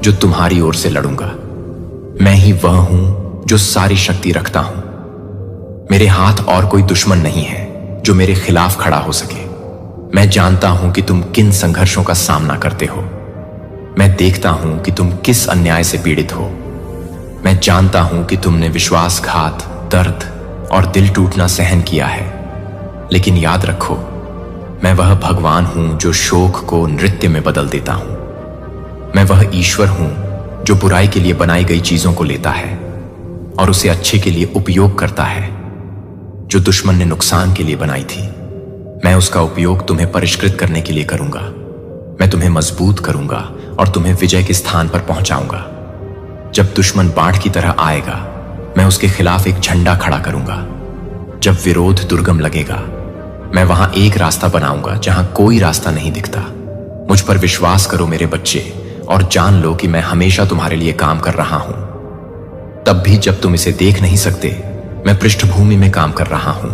जो तुम्हारी ओर से लड़ूंगा। मैं ही वह हूं जो सारी शक्ति रखता हूं। मेरे हाथ और कोई दुश्मन नहीं है जो मेरे खिलाफ खड़ा हो सके। मैं जानता हूं कि तुम किन संघर्षों का सामना करते हो। मैं देखता हूं कि तुम किस अन्याय से पीड़ित हो। मैं जानता हूं कि तुमने विश्वासघात, दर्द और दिल टूटना सहन किया है। लेकिन याद रखो, मैं वह भगवान हूं जो शोक को नृत्य में बदल देता हूं। मैं वह ईश्वर हूं जो बुराई के लिए बनाई गई चीजों को लेता है और उसे अच्छे के लिए उपयोग करता है। जो दुश्मन ने नुकसान के लिए बनाई थी, मैं उसका उपयोग तुम्हें परिष्कृत करने के लिए करूंगा। मैं तुम्हें मजबूत करूंगा और तुम्हें विजय के स्थान पर पहुंचाऊंगा। जब दुश्मन बाढ़ की तरह आएगा, मैं उसके खिलाफ एक झंडा खड़ा करूंगा। जब विरोध दुर्गम लगेगा, मैं वहां एक रास्ता बनाऊंगा जहां कोई रास्ता नहीं दिखता। मुझ पर विश्वास करो मेरे बच्चे, और जान लो कि मैं हमेशा तुम्हारे लिए काम कर रहा हूं। तब भी जब तुम इसे देख नहीं सकते, मैं पृष्ठभूमि में काम कर रहा हूं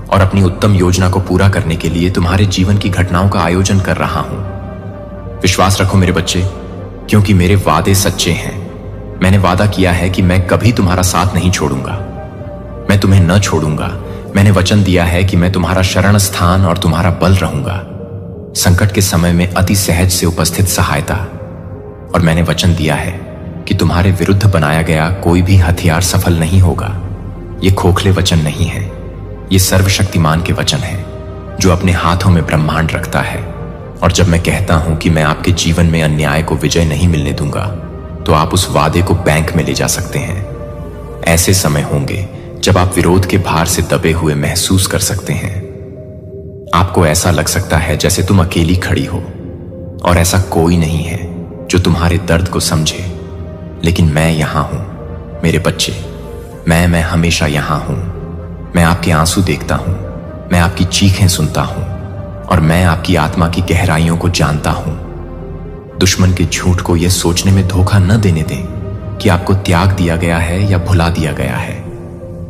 और अपनी उत्तम योजना को पूरा करने के लिए तुम्हारे जीवन की घटनाओं का आयोजन कर रहा हूं। विश्वास रखो मेरे बच्चे, क्योंकि मेरे वादे सच्चे हैं। मैंने वादा किया है कि मैं कभी तुम्हारा साथ नहीं छोड़ूंगा। मैं तुम्हें न छोड़ूंगा। मैंने वचन दिया है कि मैं तुम्हारा शरण स्थान और तुम्हारा बल रहूंगा, संकट के समय में अति सहज से उपस्थित सहायता। और मैंने वचन दिया है कि तुम्हारे विरुद्ध बनाया गया कोई भी हथियार सफल नहीं होगा। ये खोखले वचन नहीं है, ये सर्वशक्तिमान के वचन है जो अपने हाथों में ब्रह्मांड रखता है। और जब मैं कहता हूं कि मैं आपके जीवन में अन्याय को विजय नहीं मिलने दूंगा, तो आप उस वादे को बैंक में ले जा सकते हैं। ऐसे समय होंगे जब आप विरोध के भार से दबे हुए महसूस कर सकते हैं। आपको ऐसा लग सकता है जैसे तुम अकेली खड़ी हो और ऐसा कोई नहीं है जो तुम्हारे दर्द को समझे। लेकिन मैं यहां हूं मेरे बच्चे। मैं हमेशा यहां हूं। मैं आपके आंसू देखता हूं, मैं आपकी चीखें सुनता हूं और मैं आपकी आत्मा की गहराइयों को जानता हूं। दुश्मन के झूठ को यह सोचने में धोखा न देने दें कि आपको त्याग दिया गया है या भुला दिया गया है,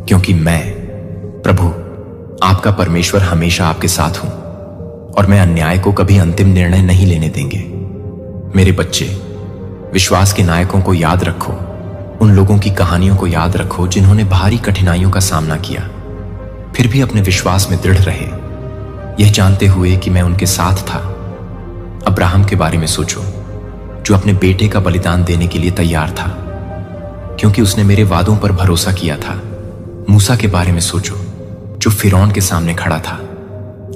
क्योंकि मैं प्रभु आपका परमेश्वर हमेशा आपके साथ हूं और मैं अन्याय को कभी अंतिम निर्णय नहीं लेने देंगे। मेरे बच्चे, विश्वास के नायकों को याद रखो। उन लोगों की कहानियों को याद रखो जिन्होंने भारी कठिनाइयों का सामना किया, फिर भी अपने विश्वास में दृढ़ रहे, यह जानते हुए कि मैं उनके साथ था। अब्राहम के बारे में सोचो, जो अपने बेटे का बलिदान देने के लिए तैयार था, क्योंकि उसने मेरे वादों पर भरोसा किया था। मूसा के बारे में सोचो, जो फिरौन के सामने खड़ा था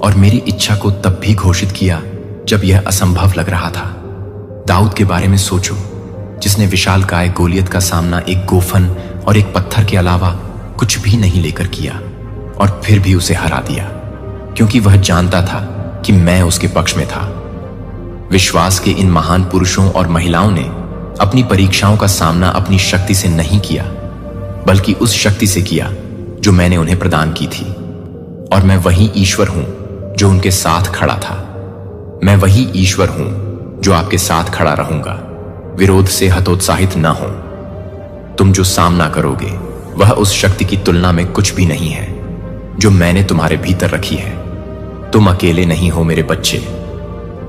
और मेरी इच्छा को तब भी घोषित किया जब यह असंभव लग रहा था। दाऊद के बारे में सोचो, जिसने विशालकाय गोलियत का सामना एक गोफन और एक पत्थर के अलावा कुछ भी नहीं लेकर किया और फिर भी उसे हरा दिया, क्योंकि वह जानता था कि मैं उसके पक्ष में था। विश्वास के इन महान पुरुषों और महिलाओं ने अपनी परीक्षाओं का सामना अपनी शक्ति से नहीं किया, बल्कि उस शक्ति से किया जो मैंने उन्हें प्रदान की थी। और मैं वही ईश्वर हूं जो उनके साथ खड़ा था। मैं वही ईश्वर हूं जो आपके साथ खड़ा रहूंगा। विरोध से हतोत्साहित न हो। तुम जो सामना करोगे वह उस शक्ति की तुलना में कुछ भी नहीं है जो मैंने तुम्हारे भीतर रखी है। तुम अकेले नहीं हो मेरे बच्चे,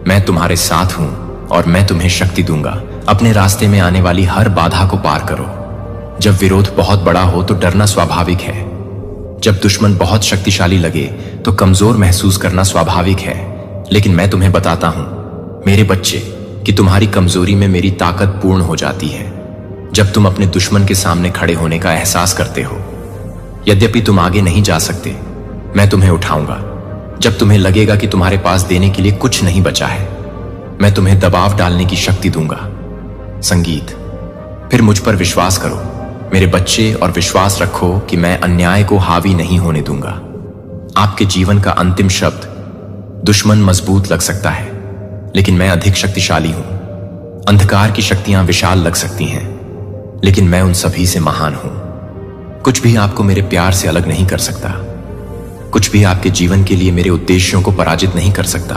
मैं तुम्हारे साथ हूं और मैं तुम्हें शक्ति दूंगा। अपने रास्ते में आने वाली हर बाधा को पार करो। जब विरोध बहुत बड़ा हो तो डरना स्वाभाविक है। जब दुश्मन बहुत शक्तिशाली लगे तो कमजोर महसूस करना स्वाभाविक है। लेकिन मैं तुम्हें बताता हूं मेरे बच्चे कि तुम्हारी कमजोरी में मेरी ताकत पूर्ण हो जाती है। जब तुम अपने दुश्मन के सामने खड़े होने का एहसास करते हो, यद्यपि तुम आगे नहीं जा सकते, मैं तुम्हें उठाऊंगा। जब तुम्हें लगेगा कि तुम्हारे पास देने के लिए कुछ नहीं बचा है, मैं तुम्हें दबाव डालने की शक्ति दूंगा। संगीत। फिर मुझ पर विश्वास करो मेरे बच्चे और विश्वास रखो कि मैं अन्याय को हावी नहीं होने दूंगा। आपके जीवन का अंतिम शब्द दुश्मन मजबूत लग सकता है, लेकिन मैं अधिक शक्तिशाली हूं। अंधकार की शक्तियां विशाल लग सकती हैं, लेकिन मैं उन सभी से महान हूं। कुछ भी आपको मेरे प्यार से अलग नहीं कर सकता। कुछ भी आपके जीवन के लिए मेरे उद्देश्यों को पराजित नहीं कर सकता,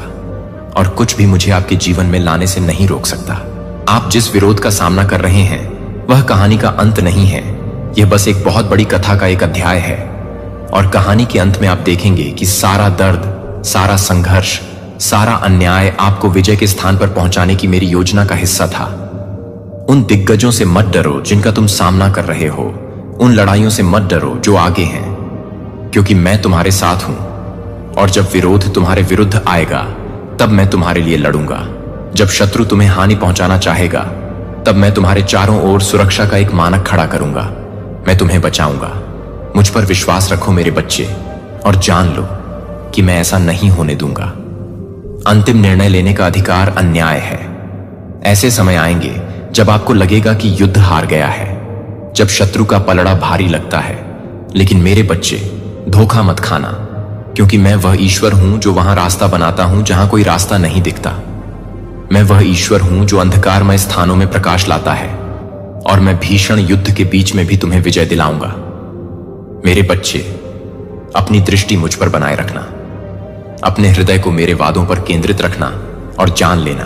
और कुछ भी मुझे आपके जीवन में लाने से नहीं रोक सकता। आप जिस विरोध का सामना कर रहे हैं वह कहानी का अंत नहीं है। यह बस एक बहुत बड़ी कथा का एक अध्याय है, और कहानी के अंत में आप देखेंगे कि सारा दर्द, सारा संघर्ष, सारा अन्याय आपको विजय के स्थान पर पहुंचाने की मेरी योजना का हिस्सा था। उन दिग्गजों से मत डरो जिनका तुम सामना कर रहे हो। उन लड़ाइयों से मत डरो जो आगे हैं, क्योंकि मैं तुम्हारे साथ हूं। और जब विरोध तुम्हारे विरुद्ध आएगा तब मैं तुम्हारे लिए लड़ूंगा। जब शत्रु तुम्हें हानि पहुंचाना चाहेगा तब मैं तुम्हारे चारों ओर सुरक्षा का एक मानक खड़ा करूंगा। मैं तुम्हें बचाऊंगा। मुझ पर विश्वास रखो मेरे बच्चे, और जान लो कि मैं ऐसा नहीं होने दूंगा। अंतिम निर्णय लेने का अधिकार अन्याय है। ऐसे समय आएंगे जब आपको लगेगा कि युद्ध हार गया है, जब शत्रु का पलड़ा भारी लगता है। लेकिन मेरे बच्चे, धोखा मत खाना, क्योंकि मैं वह ईश्वर हूं जो वहां रास्ता बनाता हूं जहां कोई रास्ता नहीं दिखता। मैं वह ईश्वर हूं जो अंधकारमय स्थानों में प्रकाश लाता है, और मैं भीषण युद्ध के बीच में भी तुम्हें विजय दिलाऊंगा। मेरे बच्चे, अपनी दृष्टि मुझ पर बनाए रखना। अपने हृदय को मेरे वादों पर केंद्रित रखना, और जान लेना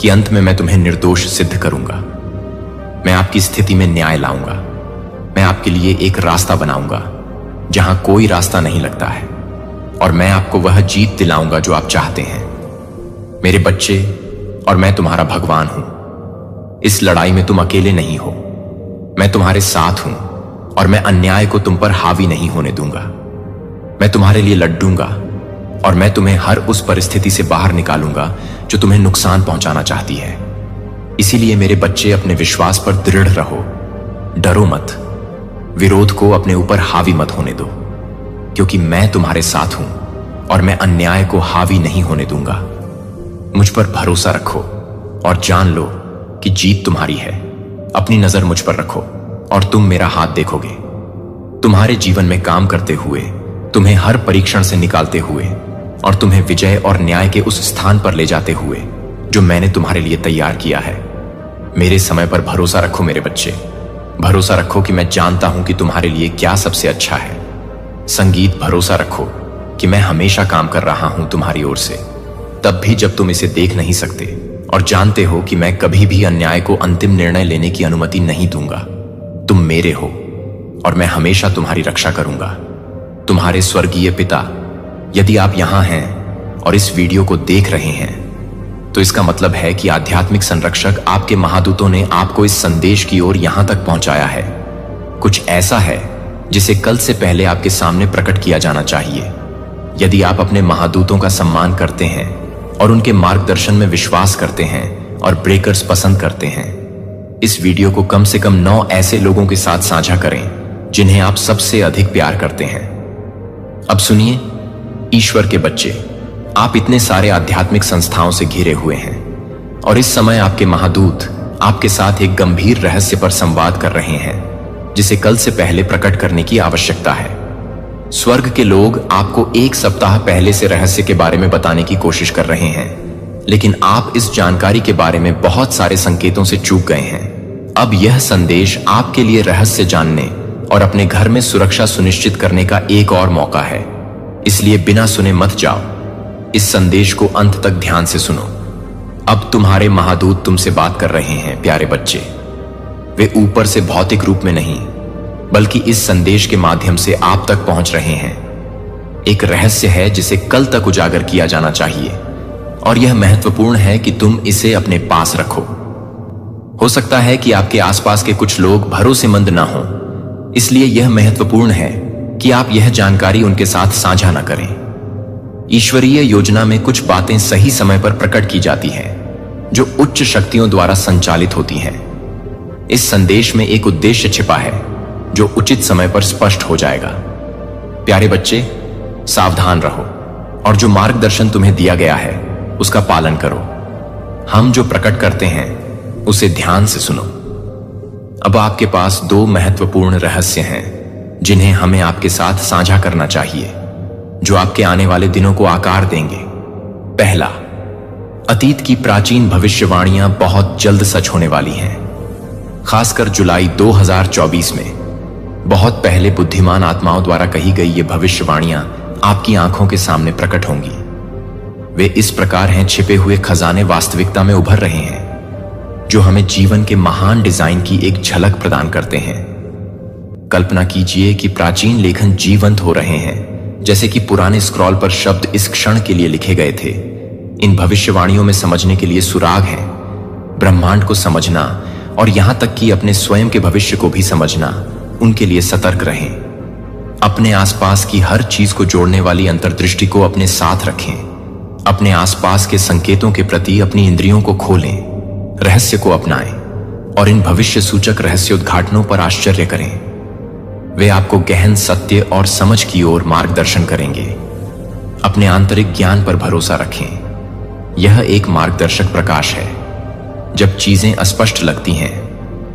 कि अंत में मैं तुम्हें निर्दोष सिद्ध करूंगा। मैं आपकी स्थिति में न्याय लाऊंगा। मैं आपके लिए एक रास्ता बनाऊंगा जहां कोई रास्ता नहीं लगता है, और मैं आपको वह जीत दिलाऊंगा जो आप चाहते हैं। मेरे बच्चे, और मैं तुम्हारा भगवान हूं। इस लड़ाई में तुम अकेले नहीं हो। मैं तुम्हारे साथ हूं, और मैं अन्याय को तुम पर हावी नहीं होने दूंगा। मैं तुम्हारे लिए लड़ूंगा, और मैं तुम्हें हर उस परिस्थिति से बाहर निकालूंगा जो तुम्हें नुकसान पहुंचाना चाहती है। इसीलिए मेरे बच्चे, अपने विश्वास पर दृढ़ रहो। डरो मत। विरोध को अपने ऊपर हावी मत होने दो, क्योंकि मैं तुम्हारे साथ हूं, और मैं अन्याय को हावी नहीं होने दूंगा। मुझ पर भरोसा रखो और जान लो कि जीत तुम्हारी है। अपनी नजर मुझ पर रखो और तुम मेरा हाथ देखोगे। तुम्हारे जीवन में काम करते हुए, तुम्हें हर परीक्षण से निकालते हुए, और तुम्हें विजय और न्याय के उस स्थान पर ले जाते हुए जो मैंने तुम्हारे लिए तैयार किया है। मेरे समय पर भरोसा रखो मेरे बच्चे। भरोसा रखो कि मैं जानता हूं कि तुम्हारे लिए क्या सबसे अच्छा है। संगीत। भरोसा रखो कि मैं हमेशा काम कर रहा हूं तुम्हारी ओर से, तब भी जब तुम इसे देख नहीं सकते, और जानते हो कि मैं कभी भी अन्याय को अंतिम निर्णय लेने की अनुमति नहीं दूंगा। तुम मेरे हो, और मैं हमेशा तुम्हारी रक्षा करूंगा। तुम्हारे स्वर्गीय पिता। यदि आप यहां हैं और इस वीडियो को देख रहे हैं, तो इसका मतलब है कि आध्यात्मिक संरक्षक, आपके महादूतों ने आपको इस संदेश की ओर यहां तक पहुंचाया है। कुछ ऐसा है जिसे कल से पहले आपके सामने प्रकट किया जाना चाहिए। यदि आप अपने महादूतों का सम्मान करते हैं और उनके मार्गदर्शन में विश्वास करते हैं और ब्रेकर्स पसंद करते हैं, इस वीडियो को कम से कम 9 ऐसे लोगों के साथ साझा करें जिन्हें आप सबसे अधिक प्यार करते हैं। अब सुनिए, ईश्वर के बच्चे, आप इतने सारे आध्यात्मिक संस्थाओं से घिरे हुए हैं और इस समय आपके महादूत आपके साथ एक गंभीर रहस्य पर संवाद कर रहे हैं जिसे कल से पहले प्रकट करने की आवश्यकता है। स्वर्ग के लोग आपको 1 सप्ताह पहले से रहस्य के बारे में बताने की कोशिश कर रहे हैं, लेकिन आप इस जानकारी के बारे में बहुत सारे संकेतों से चूक गए हैं। अब यह संदेश आपके लिए रहस्य जानने और अपने घर में सुरक्षा सुनिश्चित करने का एक और मौका है, इसलिए बिना सुने मत जाओ। इस संदेश को अंत तक ध्यान से सुनो। अब तुम्हारे महादूत तुमसे बात कर रहे हैं, प्यारे बच्चे। वे ऊपर से भौतिक रूप में नहीं, बल्कि इस संदेश के माध्यम से आप तक पहुंच रहे हैं। एक रहस्य है जिसे कल तक उजागर किया जाना चाहिए और यह महत्वपूर्ण है कि तुम इसे अपने पास रखो। हो सकता है कि आपके आसपास के कुछ लोग भरोसेमंद ना हों, इसलिए यह महत्वपूर्ण है कि आप यह जानकारी उनके साथ साझा न करें। ईश्वरीय योजना में कुछ बातें सही समय पर प्रकट की जाती हैं, जो उच्च शक्तियों द्वारा संचालित होती हैं। इस संदेश में एक उद्देश्य छिपा है जो उचित समय पर स्पष्ट हो जाएगा। प्यारे बच्चे, सावधान रहो और जो मार्गदर्शन तुम्हें दिया गया है उसका पालन करो। हम जो प्रकट करते हैं उसे ध्यान से सुनो। अब आपके पास 2 महत्वपूर्ण रहस्य हैं जिन्हें हमें आपके साथ साझा करना चाहिए, जो आपके आने वाले दिनों को आकार देंगे। पहला, अतीत की प्राचीन भविष्यवाणियां बहुत जल्द सच होने वाली हैं। खासकर जुलाई 2024 में बहुत पहले बुद्धिमान आत्माओं द्वारा कही गई ये भविष्यवाणियां आपकी आंखों के सामने प्रकट होंगी। वे इस प्रकार हैं, छिपे हुए खजाने वास्तविकता में उभर रहे हैं, जो हमें जीवन के महान डिजाइन की एक झलक प्रदान करते हैं। कल्पना कीजिए कि प्राचीन लेखन जीवंत हो रहे हैं, जैसे कि पुराने स्क्रॉल पर शब्द इस क्षण के लिए लिखे गए थे। इन भविष्यवाणियों में समझने के लिए सुराग हैं। ब्रह्मांड को समझना और यहां तक कि अपने स्वयं के भविष्य को भी समझना, उनके लिए सतर्क रहें। अपने आसपास की हर चीज को जोड़ने वाली अंतर्दृष्टि को अपने साथ रखें। अपने आसपास के संकेतों के प्रति अपनी इंद्रियों को खोलें, रहस्य को अपनाएं और इन भविष्य सूचक रहस्योद्घाटनों पर आश्चर्य करें। वे आपको गहन सत्य और समझ की ओर मार्गदर्शन करेंगे। अपने आंतरिक ज्ञान पर भरोसा रखें। यह एक मार्गदर्शक प्रकाश है। जब चीजें अस्पष्ट लगती हैं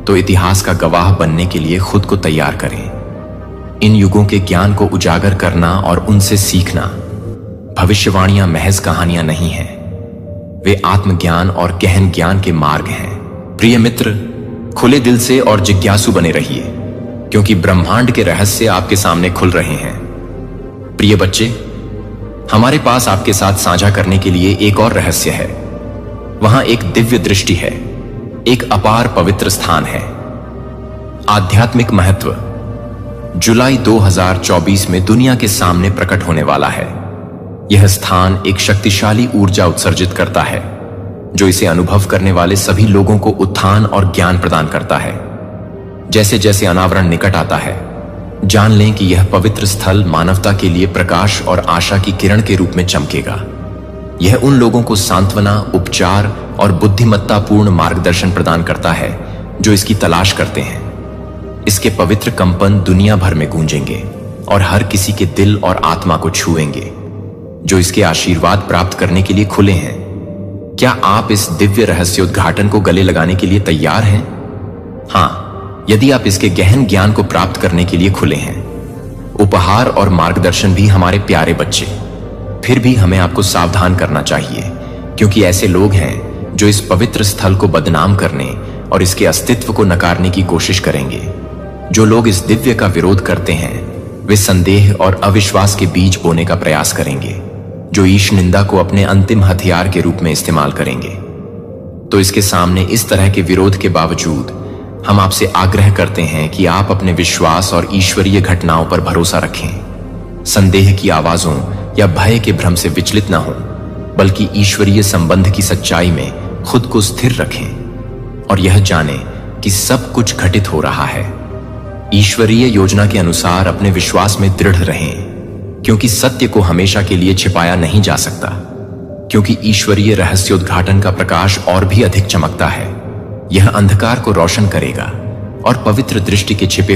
तो इतिहास का गवाह बनने के लिए खुद को तैयार करें। इन युगों के ज्ञान को उजागर करना और उनसे सीखना। भविष्यवाणियां महज कहानियां नहीं हैं, वे आत्मज्ञान और गहन ज्ञान के मार्ग हैं। प्रिय मित्र, खुले दिल से और जिज्ञासु बने रहिए, क्योंकि ब्रह्मांड के रहस्य आपके सामने खुल रहे हैं। प्रिय बच्चे, हमारे पास आपके साथ साझा करने के लिए एक और रहस्य है। वहां एक दिव्य दृष्टि है, एक अपार पवित्र स्थान है। आध्यात्मिक महत्व जुलाई 2024 में दुनिया के सामने प्रकट होने वाला है। यह स्थान एक शक्तिशाली ऊर्जा उत्सर्जित करता है, जो इसे अनुभव करने वाले सभी लोगों को उत्थान और ज्ञान प्रदान करता है। जैसे जैसे अनावरण निकट आता है, जान लें कि यह पवित्र स्थल मानवता के लिए प्रकाश और आशा की किरण के रूप में चमकेगा। यह उन लोगों को सांत्वना, उपचार और बुद्धिमत्तापूर्ण मार्गदर्शन प्रदान करता है जो इसकी तलाश करते हैं। इसके पवित्र कंपन दुनिया भर में गूंजेंगे और हर किसी के दिल और आत्मा को छुएंगे जो इसके आशीर्वाद प्राप्त करने के लिए खुले हैं। क्या आप इस दिव्य रहस्योद्घाटन को गले लगाने के लिए तैयार हैं? हाँ, यदि आप इसके गहन ज्ञान को प्राप्त करने के लिए खुले हैं। उपहार और मार्गदर्शन भी हमारे प्यारे बच्चे। फिर भी हमें आपको सावधान करना चाहिए, क्योंकि ऐसे लोग हैं जो इस पवित्र स्थल को बदनाम करने और इसके अस्तित्व को नकारने की कोशिश करेंगे। जो लोग इस दिव्य का विरोध करते हैं, वे संदेह और अविश्वास के बीज बोने का प्रयास करेंगे, जो ईश निंदा को अपने अंतिम हथियार के रूप में इस्तेमाल करेंगे। तो इसके सामने इस तरह के विरोध के बावजूद हम आपसे आग्रह करते हैं कि आप अपने विश्वास और ईश्वरीय घटनाओं पर भरोसा रखें। संदेह की आवाजों या भय के भ्रम से विचलित न हों, बल्कि ईश्वरीय संबंध की सच्चाई में खुद को स्थिर रखें और यह जानें कि सब कुछ घटित हो रहा है। ईश्वरीय योजना के अनुसार अपने विश्वास में दृढ़ रहें, क्योंकि सत्य को हमेशा के लिए छिपाया नहीं जा सकता, क्योंकि ईश्वरीय रहस्योद्घाटन का प्रकाश और भी अधिक चमकता है। यह अंधकार को रोशन करेगा और पवित्र दृष्टि के छिपे